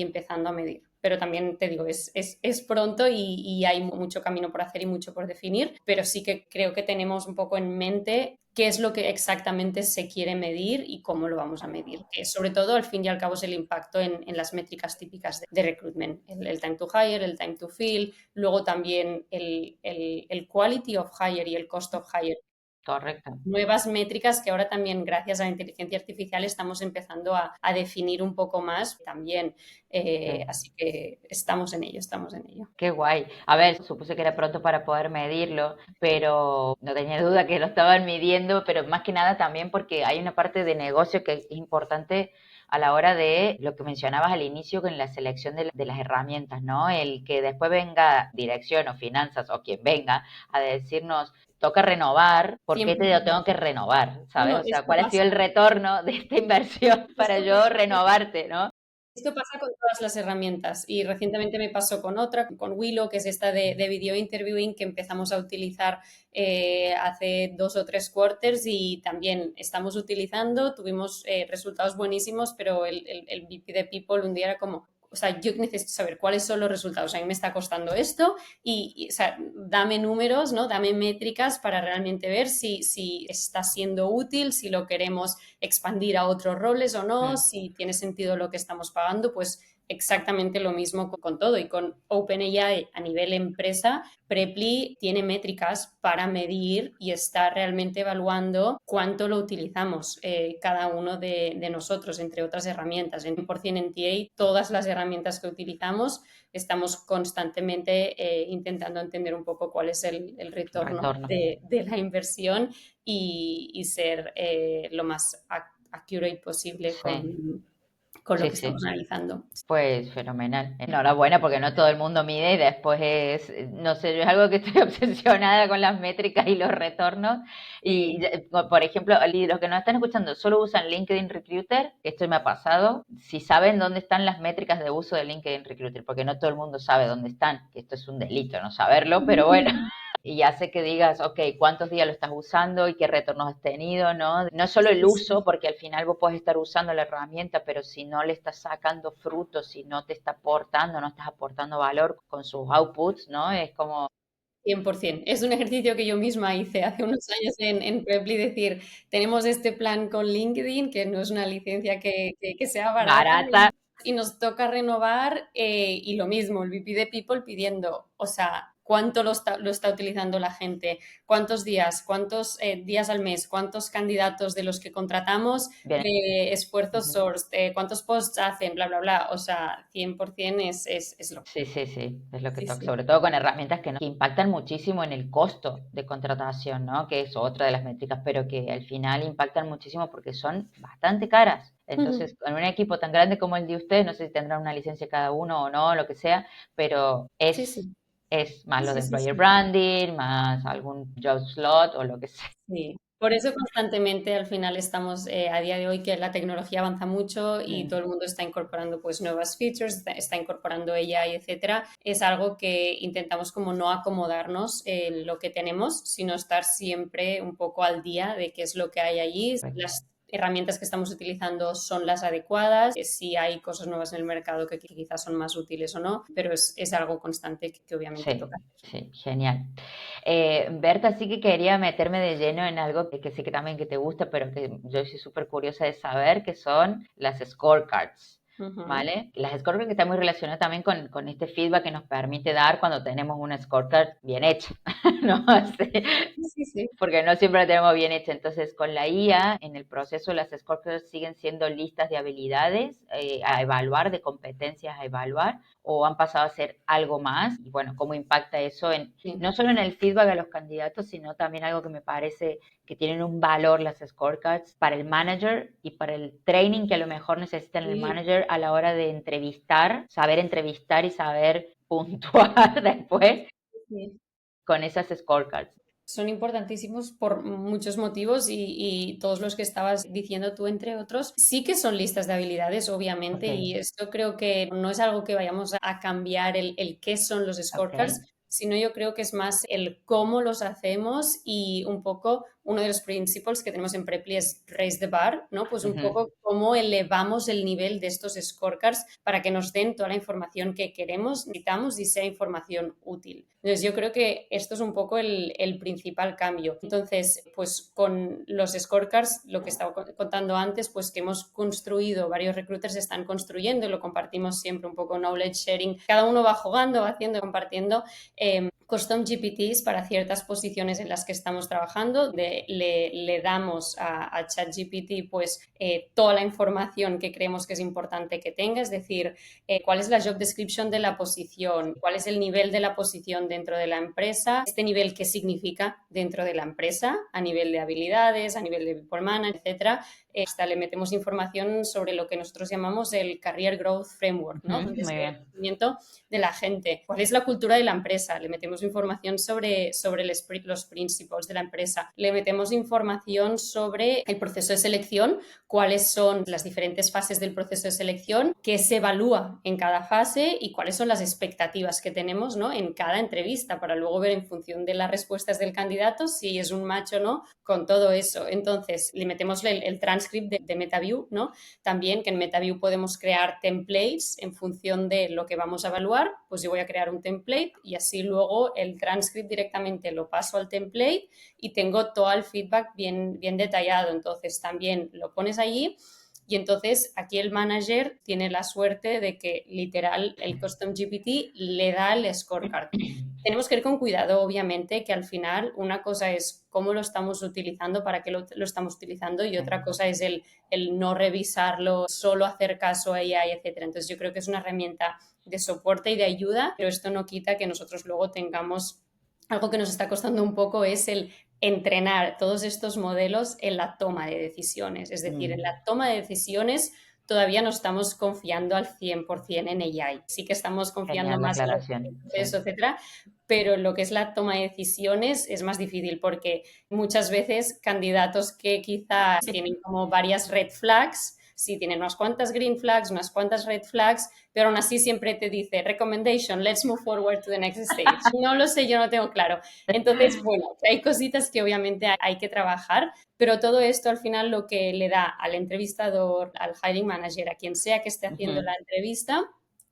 medir. Pero también te digo, es pronto y hay mucho camino por hacer y mucho por definir, pero sí que creo que tenemos un poco en mente qué es lo que exactamente se quiere medir y cómo lo vamos a medir. Que sobre todo, al fin y al cabo, es el impacto en las métricas típicas de recruitment, el time to hire, el time to fill, luego también el quality of hire y el cost of hire, Correcto. nuevas métricas que ahora también gracias a la inteligencia artificial estamos empezando a definir un poco más también. Sí. Así que estamos en ello, estamos en ello. Qué guay. A ver, supuse que era pronto para poder medirlo, pero no tenía duda que lo estaban midiendo, pero más que nada también porque hay una parte de negocio que es importante a la hora de lo que mencionabas al inicio con la selección de las herramientas, ¿no? El que después venga dirección o finanzas o quien venga a decirnos, toca renovar, ¿por qué te lo 100%. tengo que renovar? No, ¿Sabes? no, O sea, esto ¿cuál ha sido pasa. el retorno de esta inversión para Esto yo pasa. renovarte, ¿no? Esto pasa con todas las herramientas y recientemente me pasó con otra, con Willow, que es esta de video interviewing que empezamos a utilizar hace 2 o 3 quarters y también estamos utilizando, tuvimos resultados buenísimos, pero el VP de People un día era como, o sea, yo necesito saber cuáles son los resultados, a mí me está costando esto o sea, dame números, ¿no? Dame métricas para realmente ver si está siendo útil, si lo queremos expandir a otros roles o no, Mm, si tiene sentido lo que estamos pagando, pues exactamente lo mismo con todo. Y con OpenAI a nivel empresa, Preply tiene métricas para medir y estar realmente evaluando cuánto lo utilizamos cada uno de nosotros, entre otras herramientas. En 100% en TA, todas las herramientas que utilizamos, estamos constantemente intentando entender un poco cuál es el retorno Retorno. de la inversión y ser lo más accurate posible Sí, con lo sí, que estamos sí. analizando. Pues fenomenal. Enhorabuena porque no todo el mundo mide y después no sé, yo es algo que estoy obsesionada con las métricas y los retornos. Y, Sí. por ejemplo, los que nos están escuchando solo usan LinkedIn Recruiter, esto me ha pasado. Si saben dónde están las métricas de uso de LinkedIn Recruiter, porque no todo el mundo sabe dónde están, que esto es un delito no saberlo, pero bueno, y hace que digas, ok, cuántos días lo estás usando y qué retornos has tenido, ¿no? No solo el Sí, sí. uso, porque al final vos podés estar usando la herramienta, pero si no le estás sacando frutos, si no te está aportando, no estás aportando valor con sus outputs, ¿no? Es como, 100%. Es un ejercicio que yo misma hice hace unos años en Preply, decir, tenemos este plan con LinkedIn, que no es una licencia que sea barata, barata. y nos toca renovar y lo mismo, el VP de People pidiendo, o sea, cuánto lo está utilizando la gente, cuántos días al mes, cuántos candidatos de los que contratamos Bien. de esfuerzos Ujú. sourced, cuántos posts hacen, bla, bla, bla. O sea, 100% es lo. Sí, sí, sí, es lo que Sí, toca, sí. sobre todo con herramientas que impactan muchísimo en el costo de contratación, ¿no? Que es otra de las métricas, pero que al final impactan muchísimo porque son bastante caras. Entonces, en un equipo tan grande como el de ustedes, no sé si tendrán una licencia cada uno o no, lo que sea, pero Sí, sí. es más Sí, lo de sí, sí, employer sí. branding, más algún job slot o lo que sea. Sí. Por eso constantemente al final estamos a día de hoy que la tecnología avanza mucho y todo Mm. el mundo está incorporando pues nuevas features, está incorporando AI, etcétera. Es algo que intentamos como no acomodarnos en lo que tenemos, sino estar siempre un poco al día de qué es lo que hay allí, Perfecto. las herramientas que estamos utilizando son las adecuadas, si hay cosas nuevas en el mercado que quizás son más útiles o no, pero es algo constante que obviamente Sí, toca. sí, genial. Berta, sí que quería meterme de lleno en algo que sé que también que te gusta, pero que yo soy súper curiosa de saber, que son las scorecards, Ujú. ¿vale? Las scorecards que están muy relacionadas también con este feedback que nos permite dar cuando tenemos una scorecard bien hecha, ¿no? Sí, Sí, sí. porque no siempre la tenemos bien hecha. Entonces, con la IA, en el proceso, las scorecards siguen siendo listas de habilidades a evaluar, de competencias a evaluar, o han pasado a ser algo más. Y bueno, cómo impacta eso Sí. no solo en el feedback a los candidatos, sino también algo que me parece que tienen un valor las scorecards para el manager y para el training que a lo mejor necesitan el Sí. manager a la hora de saber entrevistar y saber puntuar después Sí. con esas scorecards. Son importantísimos por muchos motivos y todos los que estabas diciendo tú, entre otros, sí que son listas de habilidades, obviamente, Ok, y esto creo que no es algo que vayamos a cambiar el qué son los ok. scorecards, sino yo creo que es más el cómo los hacemos y un poco uno de los principios que tenemos en Preply es raise the bar, ¿no? Pues un Ujú. poco cómo elevamos el nivel de estos scorecards para que nos den toda la información que queremos, necesitamos y sea información útil. Entonces yo creo que esto es un poco el principal cambio. Entonces, pues con los scorecards, lo que estaba contando antes, pues que hemos construido, varios recruiters están construyendo, lo compartimos siempre un poco knowledge sharing, cada uno va jugando, va haciendo, compartiendo custom GPTs para ciertas posiciones en las que estamos trabajando. Le damos a ChatGPT pues toda la información que creemos que es importante que tenga, es decir, cuál es la job description de la posición, cuál es el nivel de la posición dentro de la empresa, este nivel qué significa dentro de la empresa a nivel de habilidades, a nivel de people management, etcétera. Hasta le metemos información sobre lo que nosotros llamamos el Career Growth Framework, ¿no? Ujú, Donde muy se ve el bien. crecimiento de la gente, cuál es la cultura de la empresa, le metemos información sobre los principios de la empresa, le metemos información sobre el proceso de selección, cuáles son las diferentes fases del proceso de selección, qué se evalúa en cada fase y cuáles son las expectativas que tenemos, ¿no? En cada entrevista para luego ver en función de las respuestas del candidato si es un match o no con todo eso. Entonces, le metemos el transcript de MetaView, ¿no? También que en MetaView podemos crear templates en función de lo que vamos a evaluar, pues yo voy a crear un template y así luego el transcript directamente lo paso al template y tengo todo el feedback bien, bien detallado. Entonces también lo pones allí Y entonces aquí el manager tiene la suerte de que literal el Custom GPT le da el scorecard. Tenemos que ir con cuidado, obviamente, que al final una cosa es cómo lo estamos utilizando, para qué lo estamos utilizando, y otra cosa es el no revisarlo, solo hacer caso a AI, etcétera. Entonces yo creo que es una herramienta de soporte y de ayuda, pero esto no quita que nosotros luego tengamos algo que nos está costando un poco, es el entrenar todos estos modelos en la toma de decisiones. Es decir, en la toma de decisiones todavía no estamos confiando al 100% en AI. Sí que estamos confiando Genial la más en aclaración. el Sí. proceso, etcétera, pero lo que es la toma de decisiones es más difícil porque muchas veces candidatos que quizás tienen como varias red flags, sí tienen unas cuantas green flags, unas cuantas red flags, pero aún así siempre te dice recommendation, let's move forward to the next stage. No lo sé, yo no tengo claro. Entonces, bueno, hay cositas que obviamente hay que trabajar, pero todo esto al final lo que le da al entrevistador, al hiring manager, a quien sea que esté haciendo Ujú. la entrevista,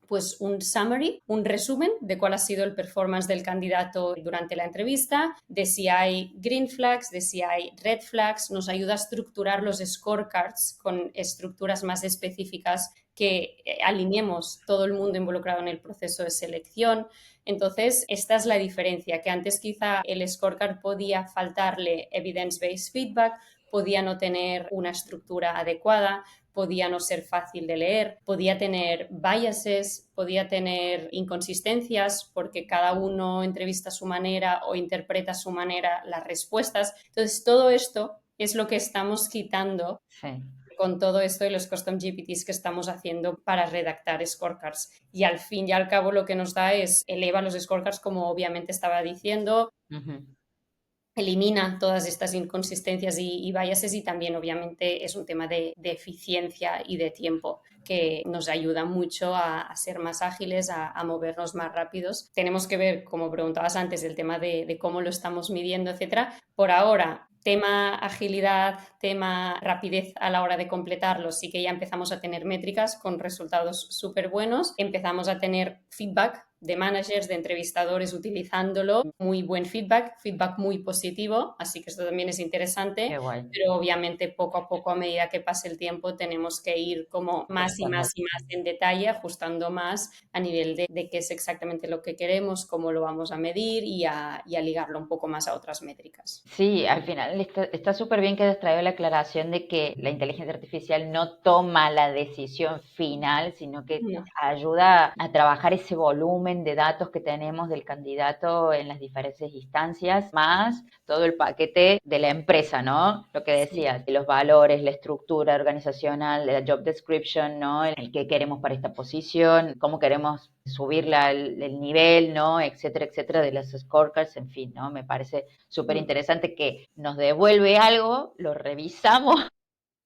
pues un summary, un resumen de cuál ha sido el performance del candidato durante la entrevista, de si hay green flags, de si hay red flags, nos ayuda a estructurar los scorecards con estructuras más específicas que alineemos todo el mundo involucrado en el proceso de selección. Entonces, esta es la diferencia, que antes quizá el scorecard podía faltarle evidence-based feedback, podía no tener una estructura adecuada, podía no ser fácil de leer, podía tener biases, podía tener inconsistencias porque cada uno entrevista a su manera o interpreta a su manera las respuestas. Entonces, todo esto es lo que estamos quitando Sí. con todo esto de los custom GPTs que estamos haciendo para redactar scorecards. Y al fin y al cabo lo que nos da es eleva los scorecards, como obviamente estaba diciendo, Ujú. elimina todas estas inconsistencias y biases, y también obviamente es un tema de eficiencia y de tiempo que nos ayuda mucho a ser más ágiles, a movernos más rápidos. Tenemos que ver, como preguntabas antes, el tema de cómo lo estamos midiendo, etcétera. Por ahora, tema agilidad, tema rapidez a la hora de completarlo, sí que ya empezamos a tener métricas con resultados súper buenos. Empezamos a tener feedback de managers, de entrevistadores utilizándolo, muy buen feedback, feedback muy positivo, así que esto también es interesante, Qué guay. pero obviamente poco a poco, a medida que pase el tiempo, tenemos que ir como más y Ajustando. más y más en detalle, ajustando más a nivel de qué es exactamente lo que queremos, cómo lo vamos a medir y a ligarlo un poco más a otras métricas. Sí, al final está súper bien que hayas traído la aclaración de que la inteligencia artificial no toma la decisión final, sino que No. ayuda a trabajar ese volumen de datos que tenemos del candidato en las diferentes instancias, más todo el paquete de la empresa, ¿no? Lo que Sí. decías, los valores, la estructura organizacional, la job description, ¿no? El qué queremos para esta posición, cómo queremos subirla el nivel, ¿no? Etcétera, etcétera, de los scorecards, en fin, ¿no? Me parece súper Mm. interesante que nos devuelve algo, lo revisamos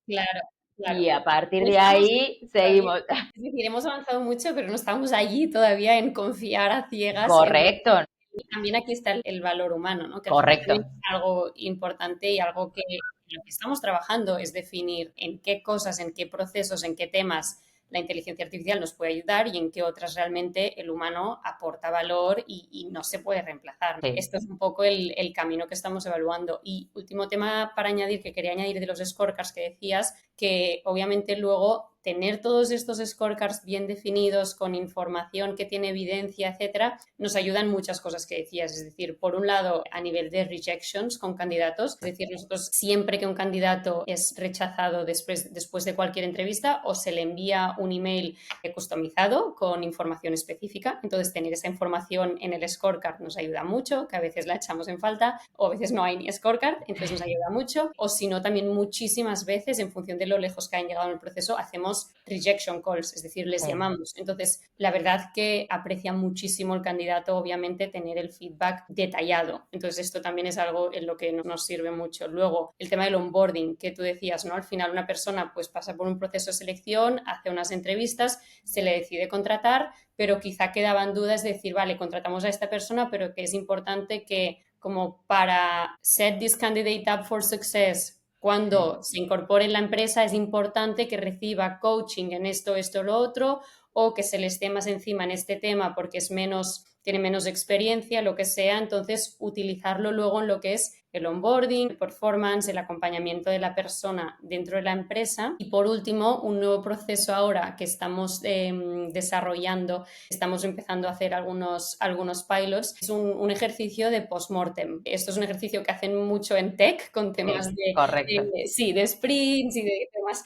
Claro, claro. y a partir No de estamos ahí todavía, seguimos. es decir, hemos avanzado mucho, pero no estamos allí todavía en confiar a ciegas en. Correcto, Y también aquí está el valor humano, ¿no? Que al final correcto. también es algo importante y algo que en lo que estamos trabajando es definir en qué cosas, en qué procesos, en qué temas la inteligencia artificial nos puede ayudar y en qué otras realmente el humano aporta valor y no se puede reemplazar. Sí. Esto es un poco el camino que estamos evaluando. Y último tema para añadir, que quería añadir de los scorecards que decías, que obviamente luego tener todos estos scorecards bien definidos, con información que tiene evidencia, etcétera, nos ayudan muchas cosas que decías. Es decir, por un lado, a nivel de rejections con candidatos, es decir, nosotros siempre que un candidato es rechazado después de cualquier entrevista, o se le envía un email customizado con información específica. Entonces, tener esa información en el scorecard nos ayuda mucho, que a veces la echamos en falta, o a veces no hay ni scorecard, entonces nos ayuda mucho. O si no, también muchísimas veces, en función de lo lejos que hayan llegado en el proceso, hacemos rejection calls, es decir, les Sí. llamamos. Entonces, la verdad que aprecia muchísimo el candidato, obviamente, tener el feedback detallado. Entonces, esto también es algo en lo que nos sirve mucho. Luego, el tema del onboarding, que tú decías, ¿no? Al final, una persona pues pasa por un proceso de selección, hace unas entrevistas, se le decide contratar, pero quizá quedaban dudas de decir, vale, contratamos a esta persona, pero que es importante que, como para set this candidate up for success, Sí. cuando se incorpore en la empresa, es importante que reciba coaching en esto, lo otro, o que se le esté más encima en este tema porque tiene menos experiencia, lo que sea. Entonces, utilizarlo luego en lo que es el onboarding, el performance, el acompañamiento de la persona dentro de la empresa. Y por último, un nuevo proceso ahora que estamos desarrollando, estamos empezando a hacer algunos pilots, es un ejercicio de post-mortem. Esto es un ejercicio que hacen mucho en tech con temas Sí, correcto. de sprints y de temas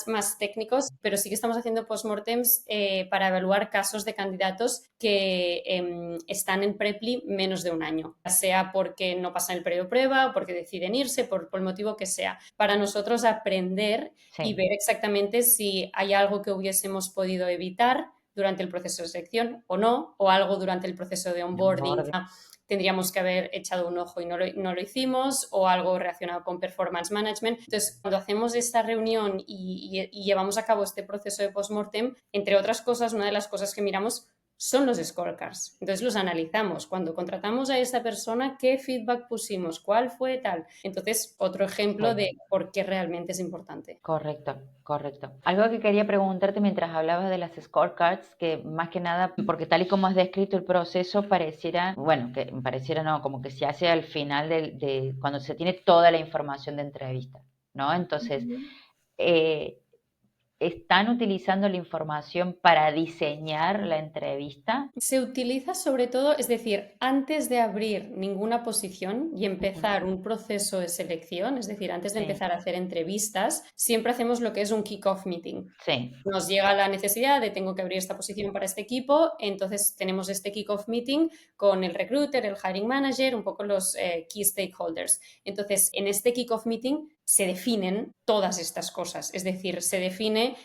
más técnicos, pero sí que estamos haciendo post-mortems para evaluar casos de candidatos que están en Preply menos de un año, ya sea porque no pasan el periodo de prueba o porque deciden irse, por el motivo que sea, para nosotros aprender y Sí, ver exactamente si hay algo que hubiésemos podido evitar durante el proceso de selección o no, o algo durante el proceso de onboarding. onboarding. Tendríamos que haber echado un ojo y no lo hicimos, o algo relacionado con performance management. Entonces, cuando hacemos esta reunión y llevamos a cabo este proceso de postmortem, entre otras cosas, una de las cosas que miramos son los scorecards. Entonces los analizamos. Cuando contratamos a esta persona, ¿qué feedback pusimos? ¿Cuál fue tal? Entonces, otro ejemplo Sí. de por qué realmente es importante. Correcto, correcto. Algo que quería preguntarte mientras hablabas de las scorecards, que más que nada, porque tal y como has descrito el proceso, pareciera, bueno, que pareciera no, como que se hace al final cuando se tiene toda la información de entrevista, ¿no? Entonces, eh, ¿están utilizando la información para diseñar la entrevista? Se utiliza sobre todo, es decir, antes de abrir ninguna posición y Ujú. empezar un proceso de selección, es decir, antes de Sí, empezar a hacer entrevistas, siempre hacemos lo que es un kick-off meeting. sí, Nos llega la necesidad de tengo que abrir esta posición para este equipo, entonces tenemos este kick-off meeting con el recruiter, el hiring manager, un poco los key stakeholders. Entonces, en este kick-off meeting se definen todas estas cosas, es decir, se define,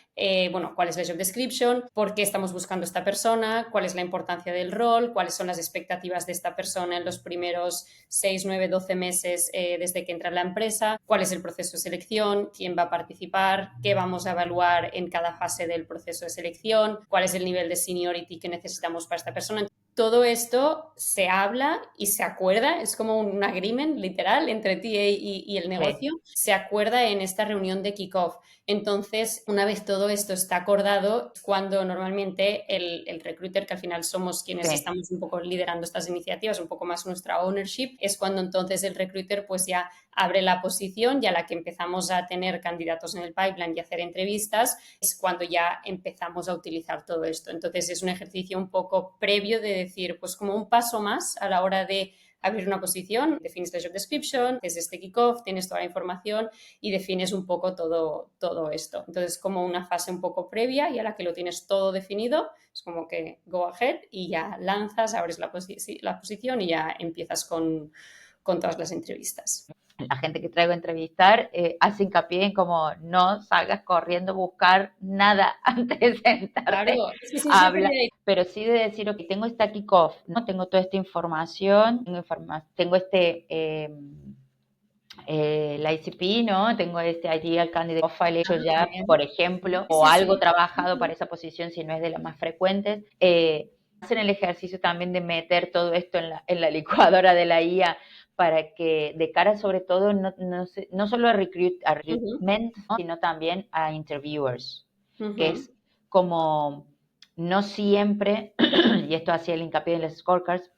bueno, cuál es la job description, por qué estamos buscando esta persona, cuál es la importancia del rol, cuáles son las expectativas de esta persona en los primeros 6, 9, 12 meses desde que entra en la empresa, cuál es el proceso de selección, quién va a participar, qué vamos a evaluar en cada fase del proceso de selección, cuál es el nivel de seniority que necesitamos para esta persona. Todo esto se habla y se acuerda, es como un agreement literal entre TA y el sí, negocio, se acuerda en esta reunión de kickoff. Entonces, una vez todo esto está acordado, cuando normalmente el recruiter, que al final somos quienes sí. estamos un poco liderando estas iniciativas, un poco más nuestra ownership, es cuando entonces el recruiter pues ya abre la posición y a la que empezamos a tener candidatos en el pipeline y hacer entrevistas, es cuando ya empezamos a utilizar todo esto. Entonces es un ejercicio un poco previo de decir, pues como un paso más a la hora de abrir una posición, defines la job description, es este kickoff, tienes toda la información y defines un poco todo esto. Entonces, como una fase un poco previa y a la que lo tienes todo definido, es como que go ahead y ya lanzas, abres la posición y ya empiezas con todas las entrevistas. La gente que traigo a entrevistar hace hincapié en como no salgas corriendo a buscar nada antes de sentarte Claro, sí, a siempre hablar, hay. pero sí de decir, ok, tengo esta kickoff, ¿no? Tengo toda esta información, tengo este la ICP, ¿no? Tengo este Ideal Candidate Profile hecho ya, Bien. por ejemplo, o Sí, algo sí. trabajado para esa posición si no es de las más frecuentes. Hacen el ejercicio también de meter todo esto en la licuadora de la IA para que de cara sobre todo no solo a Ujú, recruitment, ¿no? Sino también a interviewers, que ujú. es como no siempre, y esto hacía el hincapié en las scorecards,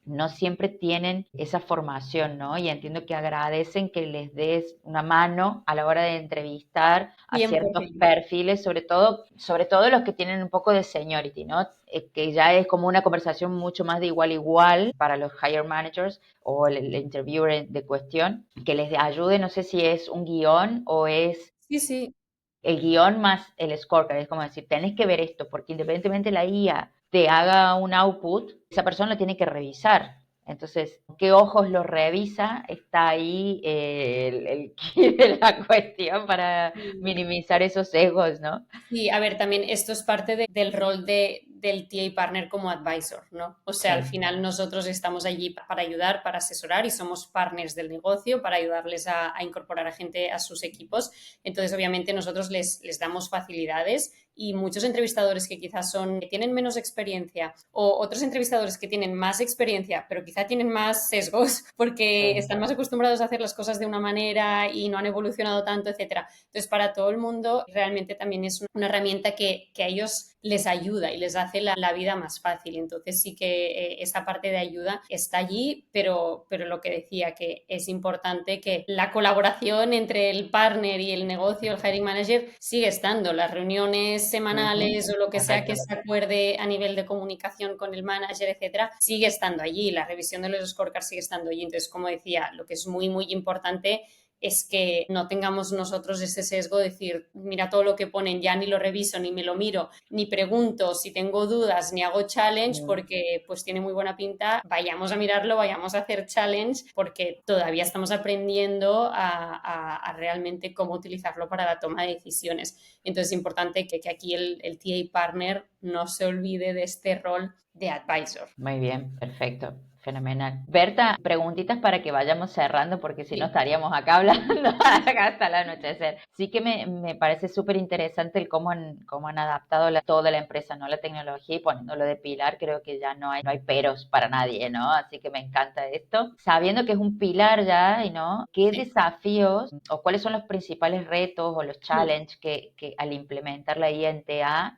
no siempre tienen esa formación, ¿no? Y entiendo que agradecen que les des una mano a la hora de entrevistar a ciertos 100%. perfiles, sobre todo los que tienen un poco de seniority, ¿no? Que ya es como una conversación mucho más de igual a igual para los hire managers o el interviewer de cuestión, que les ayude, no sé si es un guión o es Sí, sí. el guión más el scorecard, es como decir, tenés que ver esto, porque independientemente la IA te haga un output, esa persona lo tiene que revisar. Entonces, ¿qué ojos lo revisa? Está ahí el key de la cuestión para minimizar esos sesgos, ¿no? Sí, a ver, también esto es parte del rol del TA Partner como advisor, ¿no? O sea, al Sí, final nosotros estamos allí para ayudar, para asesorar y somos partners del negocio para ayudarles a incorporar a gente a sus equipos. Entonces, obviamente, nosotros les damos facilidades y muchos entrevistadores que quizás tienen menos experiencia o otros entrevistadores que tienen más experiencia, pero quizá tienen más sesgos porque Sí. están más acostumbrados a hacer las cosas de una manera y no han evolucionado tanto, etcétera. Entonces, para todo el mundo, realmente también es una herramienta que a ellos les ayuda y les hace la vida más fácil. Entonces, sí que esa parte de ayuda está allí, pero lo que decía, que es importante que la colaboración entre el partner y el negocio, el hiring manager, sigue estando. Las reuniones Ujú. semanales o lo que sea que se Exactamente. acuerde a nivel de comunicación con el manager, etcétera, sigue estando allí. La revisión de los scorecards sigue estando allí. Entonces, como decía, lo que es muy, muy importante es que no tengamos nosotros ese sesgo de decir, mira todo lo que ponen, ya ni lo reviso, ni me lo miro, ni pregunto si tengo dudas, ni hago challenge Mm. porque pues tiene muy buena pinta, vayamos a mirarlo, vayamos a hacer challenge porque todavía estamos aprendiendo a realmente cómo utilizarlo para la toma de decisiones. Entonces es importante que aquí el TA partner no se olvide de este rol de advisor. Muy bien, perfecto, fenomenal. Berta, preguntitas para que vayamos cerrando, porque si no Sí, estaríamos acá hablando hasta el anochecer. Sí que me parece súper interesante el cómo han adaptado toda la empresa, ¿no? La tecnología y poniéndolo de pilar, creo que ya no hay peros para nadie, ¿no? Así que me encanta esto. Sabiendo que es un pilar ya, ¿no? ¿Qué sí. desafíos o cuáles son los principales retos o los challenges que al implementar la INTA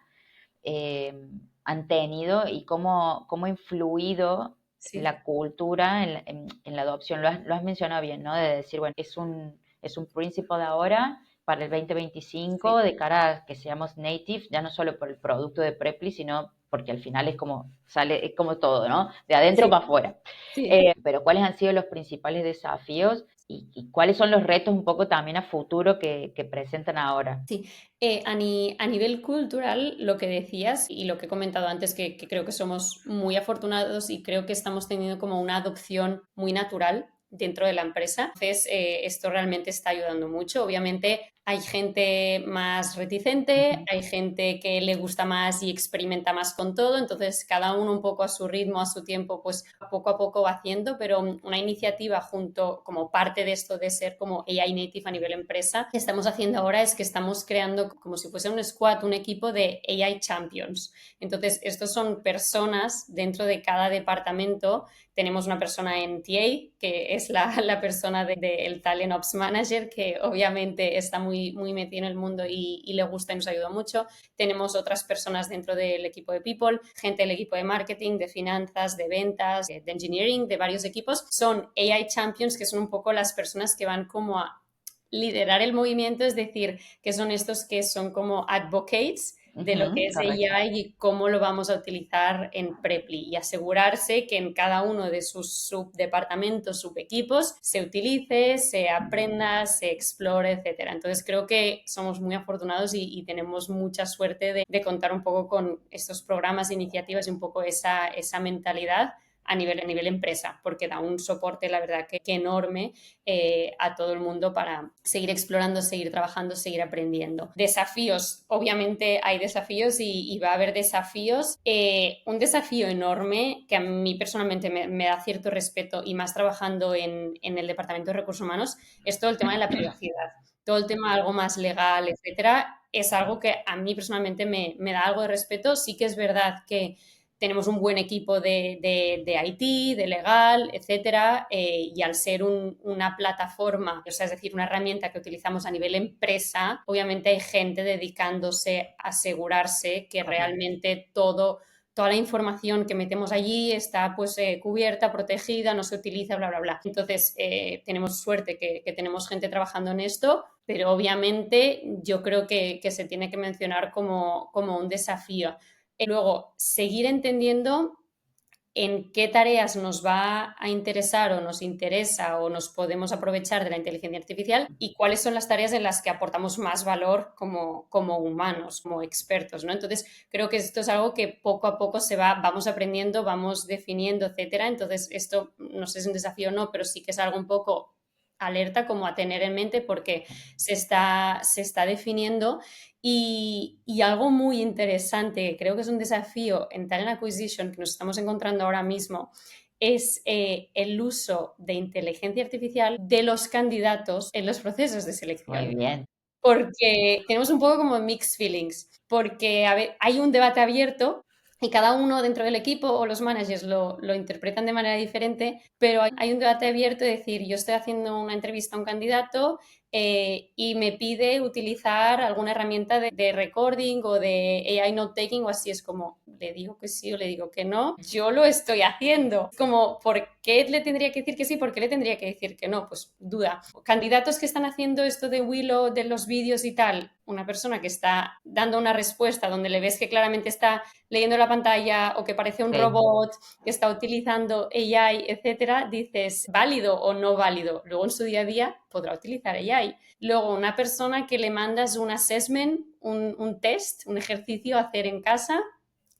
eh, han tenido y cómo ha influido Sí. la cultura en la adopción. Lo has mencionado bien, ¿no? De decir, bueno, es un principio de ahora para el 2025 Sí, de cara a que seamos native, ya no solo por el producto de Preply, sino porque al final es como sale, es como todo, ¿no? De adentro sí, para afuera. sí, Pero ¿cuáles han sido los principales desafíos y cuáles son los retos un poco también a futuro que presentan ahora? sí. A nivel cultural, lo que decías y lo que he comentado antes, que creo que somos muy afortunados y creo que estamos teniendo como una adopción muy natural dentro de la empresa. Entonces, esto realmente está ayudando mucho. Obviamente, hay gente más reticente, Ujú. hay gente que le gusta más y experimenta más con todo, entonces cada uno un poco a su ritmo, a su tiempo, pues poco a poco va haciendo, pero una iniciativa junto como parte de esto de ser como AI native a nivel empresa, que estamos haciendo ahora es que estamos creando como si fuese un squad, un equipo de AI champions. Entonces, estos son personas dentro de cada departamento. Tenemos una persona en TA, que es la persona del Talent Ops Manager, que obviamente está muy metido en el mundo y le gusta y nos ayuda mucho. Tenemos otras personas dentro del equipo de People, gente del equipo de Marketing, de Finanzas, de Ventas, de Engineering, de varios equipos. Son AI Champions, que son un poco las personas que van como a liderar el movimiento, es decir, que son estos que son como advocates de lo que Ujú, es correcto. AI y cómo lo vamos a utilizar en Preply y asegurarse que en cada uno de sus subdepartamentos, subequipos, se utilice, se aprenda, se explore, etcétera. Entonces creo que somos muy afortunados y tenemos mucha suerte de contar un poco con estos programas, iniciativas y un poco esa mentalidad a nivel empresa, porque da un soporte, la verdad, que enorme a todo el mundo para seguir explorando, seguir trabajando, seguir aprendiendo. Desafíos, obviamente hay desafíos y va a haber desafíos. Un desafío enorme que a mí personalmente me da cierto respeto y más trabajando en el Departamento de Recursos Humanos es todo el tema de la privacidad. Todo el tema algo más legal, etcétera, es algo que a mí personalmente me da algo de respeto. Sí que es verdad que tenemos un buen equipo de IT, de legal, etcétera, y al ser una plataforma, o sea, es decir, una herramienta que utilizamos a nivel empresa, obviamente hay gente dedicándose a asegurarse que Correcto. realmente toda la información que metemos allí está pues cubierta, protegida, no se utiliza, bla, bla, bla. Entonces, tenemos suerte que tenemos gente trabajando en esto, pero obviamente yo creo que se tiene que mencionar como un desafío. Luego, seguir entendiendo en qué tareas nos va a interesar o nos interesa o nos podemos aprovechar de la inteligencia artificial y cuáles son las tareas en las que aportamos más valor como humanos, como expertos, ¿no? Entonces, creo que esto es algo que poco a poco vamos aprendiendo, vamos definiendo, etcétera. Entonces, esto no sé si es un desafío o no, pero sí que es algo un poco alerta como a tener en mente porque se está definiendo y algo muy interesante, creo que es un desafío en Talent Acquisition que nos estamos encontrando ahora mismo, es el uso de inteligencia artificial de los candidatos en los procesos de Muy selección. bien. porque tenemos un poco como mixed feelings, porque hay un debate abierto y cada uno dentro del equipo o los managers lo interpretan de manera diferente, pero hay un debate abierto de decir, yo estoy haciendo una entrevista a un candidato y me pide utilizar alguna herramienta de recording o de AI note taking o así, es como, le digo que sí o le digo que no, yo lo estoy haciendo. Es como, ¿por qué le tendría que decir que sí? ¿Por qué le tendría que decir que no? Pues duda. Candidatos que están haciendo esto de Willow, de los vídeos y tal, una persona que está dando una respuesta donde le ves que claramente está leyendo la pantalla o que parece un Sí, robot, que está utilizando AI, etcétera, dices válido o no válido. Luego en su día a día podrá utilizar AI. Luego una persona que le mandas un assessment, un test, un ejercicio a hacer en casa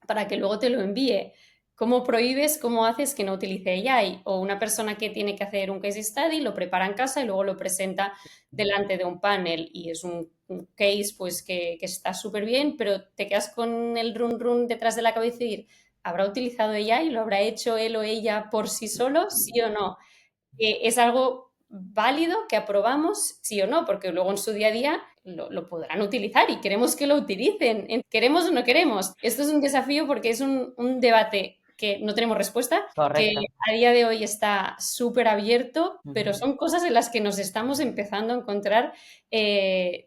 para que luego te lo envíe. ¿Cómo prohíbes, cómo haces que no utilice AI? O una persona que tiene que hacer un case study, lo prepara en casa y luego lo presenta delante de un panel y es un case pues que está súper bien, pero te quedas con el run run detrás de la cabeza y decir, ¿habrá utilizado AI? ¿Lo habrá hecho él o ella por sí solo? ¿Sí o no? ¿Es algo válido que aprobamos, sí o no? Porque luego en su día a día lo podrán utilizar y queremos que lo utilicen. ¿Queremos o no queremos? Esto es un desafío porque es un debate que no tenemos respuesta, que correcto. a día de hoy está súper abierto, pero Ujú. son cosas en las que nos estamos empezando a encontrar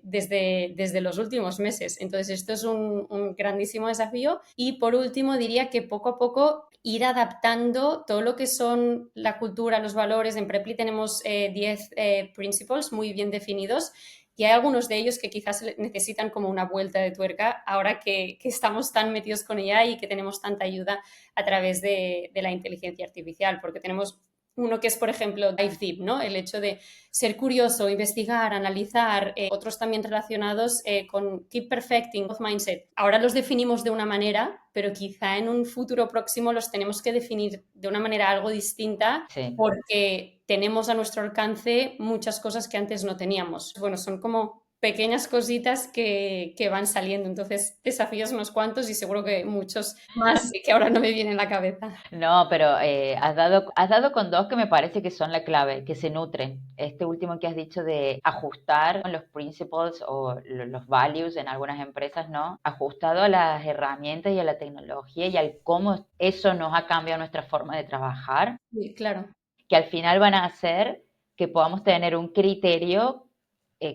desde los últimos meses. Entonces, esto es un grandísimo desafío. Y por último, diría que poco a poco ir adaptando todo lo que son la cultura, los valores. En Preply tenemos 10 principles muy bien definidos y hay algunos de ellos que quizás necesitan como una vuelta de tuerca ahora que estamos tan metidos con ella y que tenemos tanta ayuda a través de la inteligencia artificial, porque tenemos uno que es, por ejemplo, dive deep, ¿no? El hecho de ser curioso, investigar, analizar, otros también relacionados con keep perfecting, growth mindset. Ahora los definimos de una manera, pero quizá en un futuro próximo los tenemos que definir de una manera algo distinta Sí. porque tenemos a nuestro alcance muchas cosas que antes no teníamos. Bueno, son como pequeñas cositas que van saliendo, entonces desafíos unos cuantos y seguro que muchos más que ahora no me vienen a la cabeza. No, pero has dado con dos que me parece que son la clave, que se nutren. Este último que has dicho de ajustar los principles o los values en algunas empresas, ¿no? Ajustado a las herramientas y a la tecnología y al cómo eso nos ha cambiado nuestra forma de trabajar, Sí, claro. que al final van a hacer que podamos tener un criterio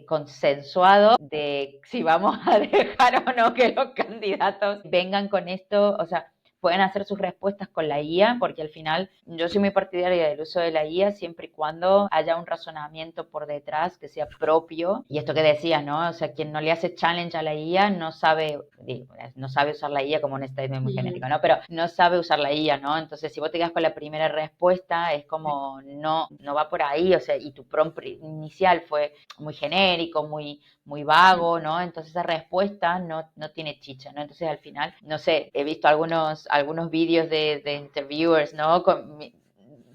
consensuado de si vamos a dejar o no que los candidatos vengan con esto, o sea, pueden hacer sus respuestas con la IA, porque al final yo soy muy partidaria del uso de la IA siempre y cuando haya un razonamiento por detrás que sea propio. Y esto que decías, ¿no? O sea, quien no le hace challenge a la IA no sabe, digo, no sabe usar la IA como un statement muy genérico, ¿no? Pero no sabe usar la IA, ¿no? Entonces, si vos te quedas con la primera respuesta, es como, no va por ahí, o sea, y tu prompt inicial fue muy genérico, muy vago, ¿no? Entonces esa respuesta no tiene chicha, ¿no? Entonces al final, no sé, he visto algunos vídeos de interviewers, ¿no?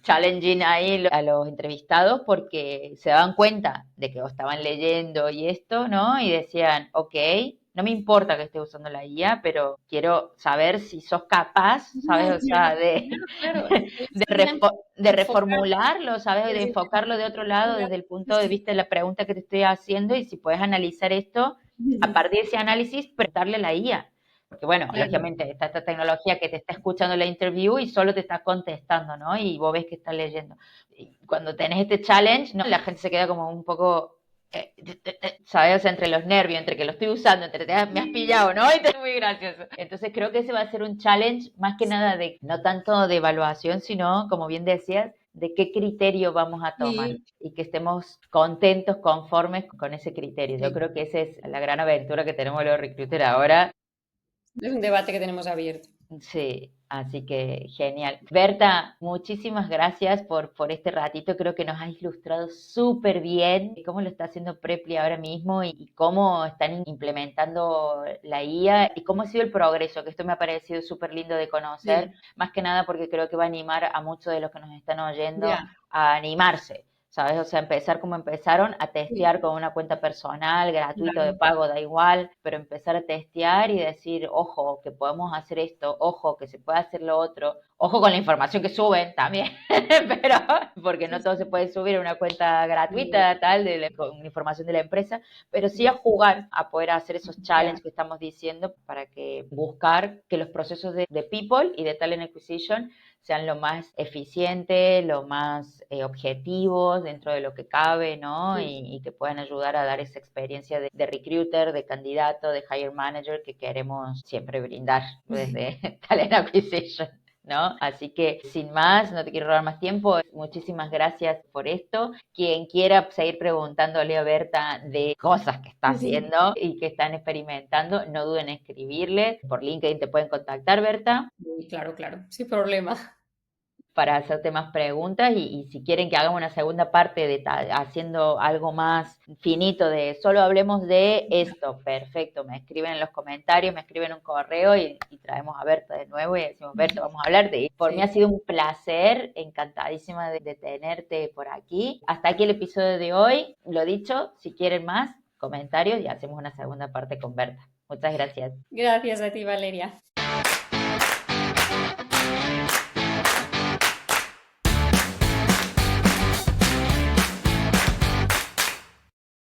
Challenging ahí a los entrevistados porque se daban cuenta de que estaban leyendo y esto, ¿no? Y decían, ok, no me importa que esté usando la IA, pero quiero saber si sos capaz, ¿sabes? O sea, Claro, claro. de, Ellos querían de enfocar reformularlo, ¿sabes? De desde enfocarlo de otro lado, desde el sí, punto de sí. vista de la pregunta que te estoy haciendo y si puedes analizar esto a partir de ese análisis, prestarle a la IA. Porque bueno, Claro. lógicamente está esta tecnología que te está escuchando la interview y solo te está contestando, ¿no? Y vos ves que está leyendo. Y cuando tenés este challenge, ¿no? La gente se queda como un poco, ¿sabes? O sea, entre los nervios, entre que lo estoy usando, entre me has pillado, ¿no? Y es muy gracioso. Entonces creo que ese va a ser un challenge más que nada de, no tanto de evaluación, sino, como bien decías, de qué criterio vamos a tomar Sí, y que estemos contentos, conformes con ese criterio. Yo sí. creo que esa es la gran aventura que tenemos los recruiters ahora. Es un debate que tenemos abierto. Sí, así que genial. Berta, muchísimas gracias por este ratito. Creo que nos has ilustrado súper bien cómo lo está haciendo Preply ahora mismo y cómo están implementando la IA y cómo ha sido el progreso, que esto me ha parecido súper lindo de conocer, Sí, más que nada porque creo que va a animar a muchos de los que nos están oyendo ya. a animarse. ¿sabes? O sea, empezar como empezaron, a Sí, testear con una cuenta personal, gratuito, de claro. pago, da igual, pero empezar a testear y decir, ojo, que podemos hacer esto, ojo, que se puede hacer lo otro, ojo con la información que suben también, pero porque Sí, no todo se sí. puede subir a una cuenta Sí, gratuita, tal, con información de la empresa, pero sí a jugar, a poder hacer esos ya. challenges que estamos diciendo para que buscar que los procesos de people y de talent acquisition sean lo más eficientes, lo más objetivos dentro de lo que cabe, ¿no? Sí. Y que puedan ayudar a dar esa experiencia de recruiter, de candidato, de hire manager que queremos siempre brindar desde Talent Acquisition. ¿No? Así que sin más, no te quiero robar más tiempo. Muchísimas gracias por esto. Quien quiera seguir preguntándole a Berta de cosas que está Sí, haciendo y que están experimentando, no duden en escribirle. Por LinkedIn te pueden contactar, Berta, sí, claro, claro, sin problema. para hacerte más preguntas y si quieren que hagamos una segunda parte de haciendo algo más finito de solo hablemos de esto, perfecto, me escriben en los comentarios, me escriben un correo y traemos a Berta de nuevo y decimos, Berta, vamos a hablar de... Por mí ha Sí. sido un placer, encantadísima de tenerte por aquí. Hasta aquí el episodio de hoy, lo dicho, si quieren más comentarios y hacemos una segunda parte con Berta. Muchas gracias. Gracias a ti, Valeria.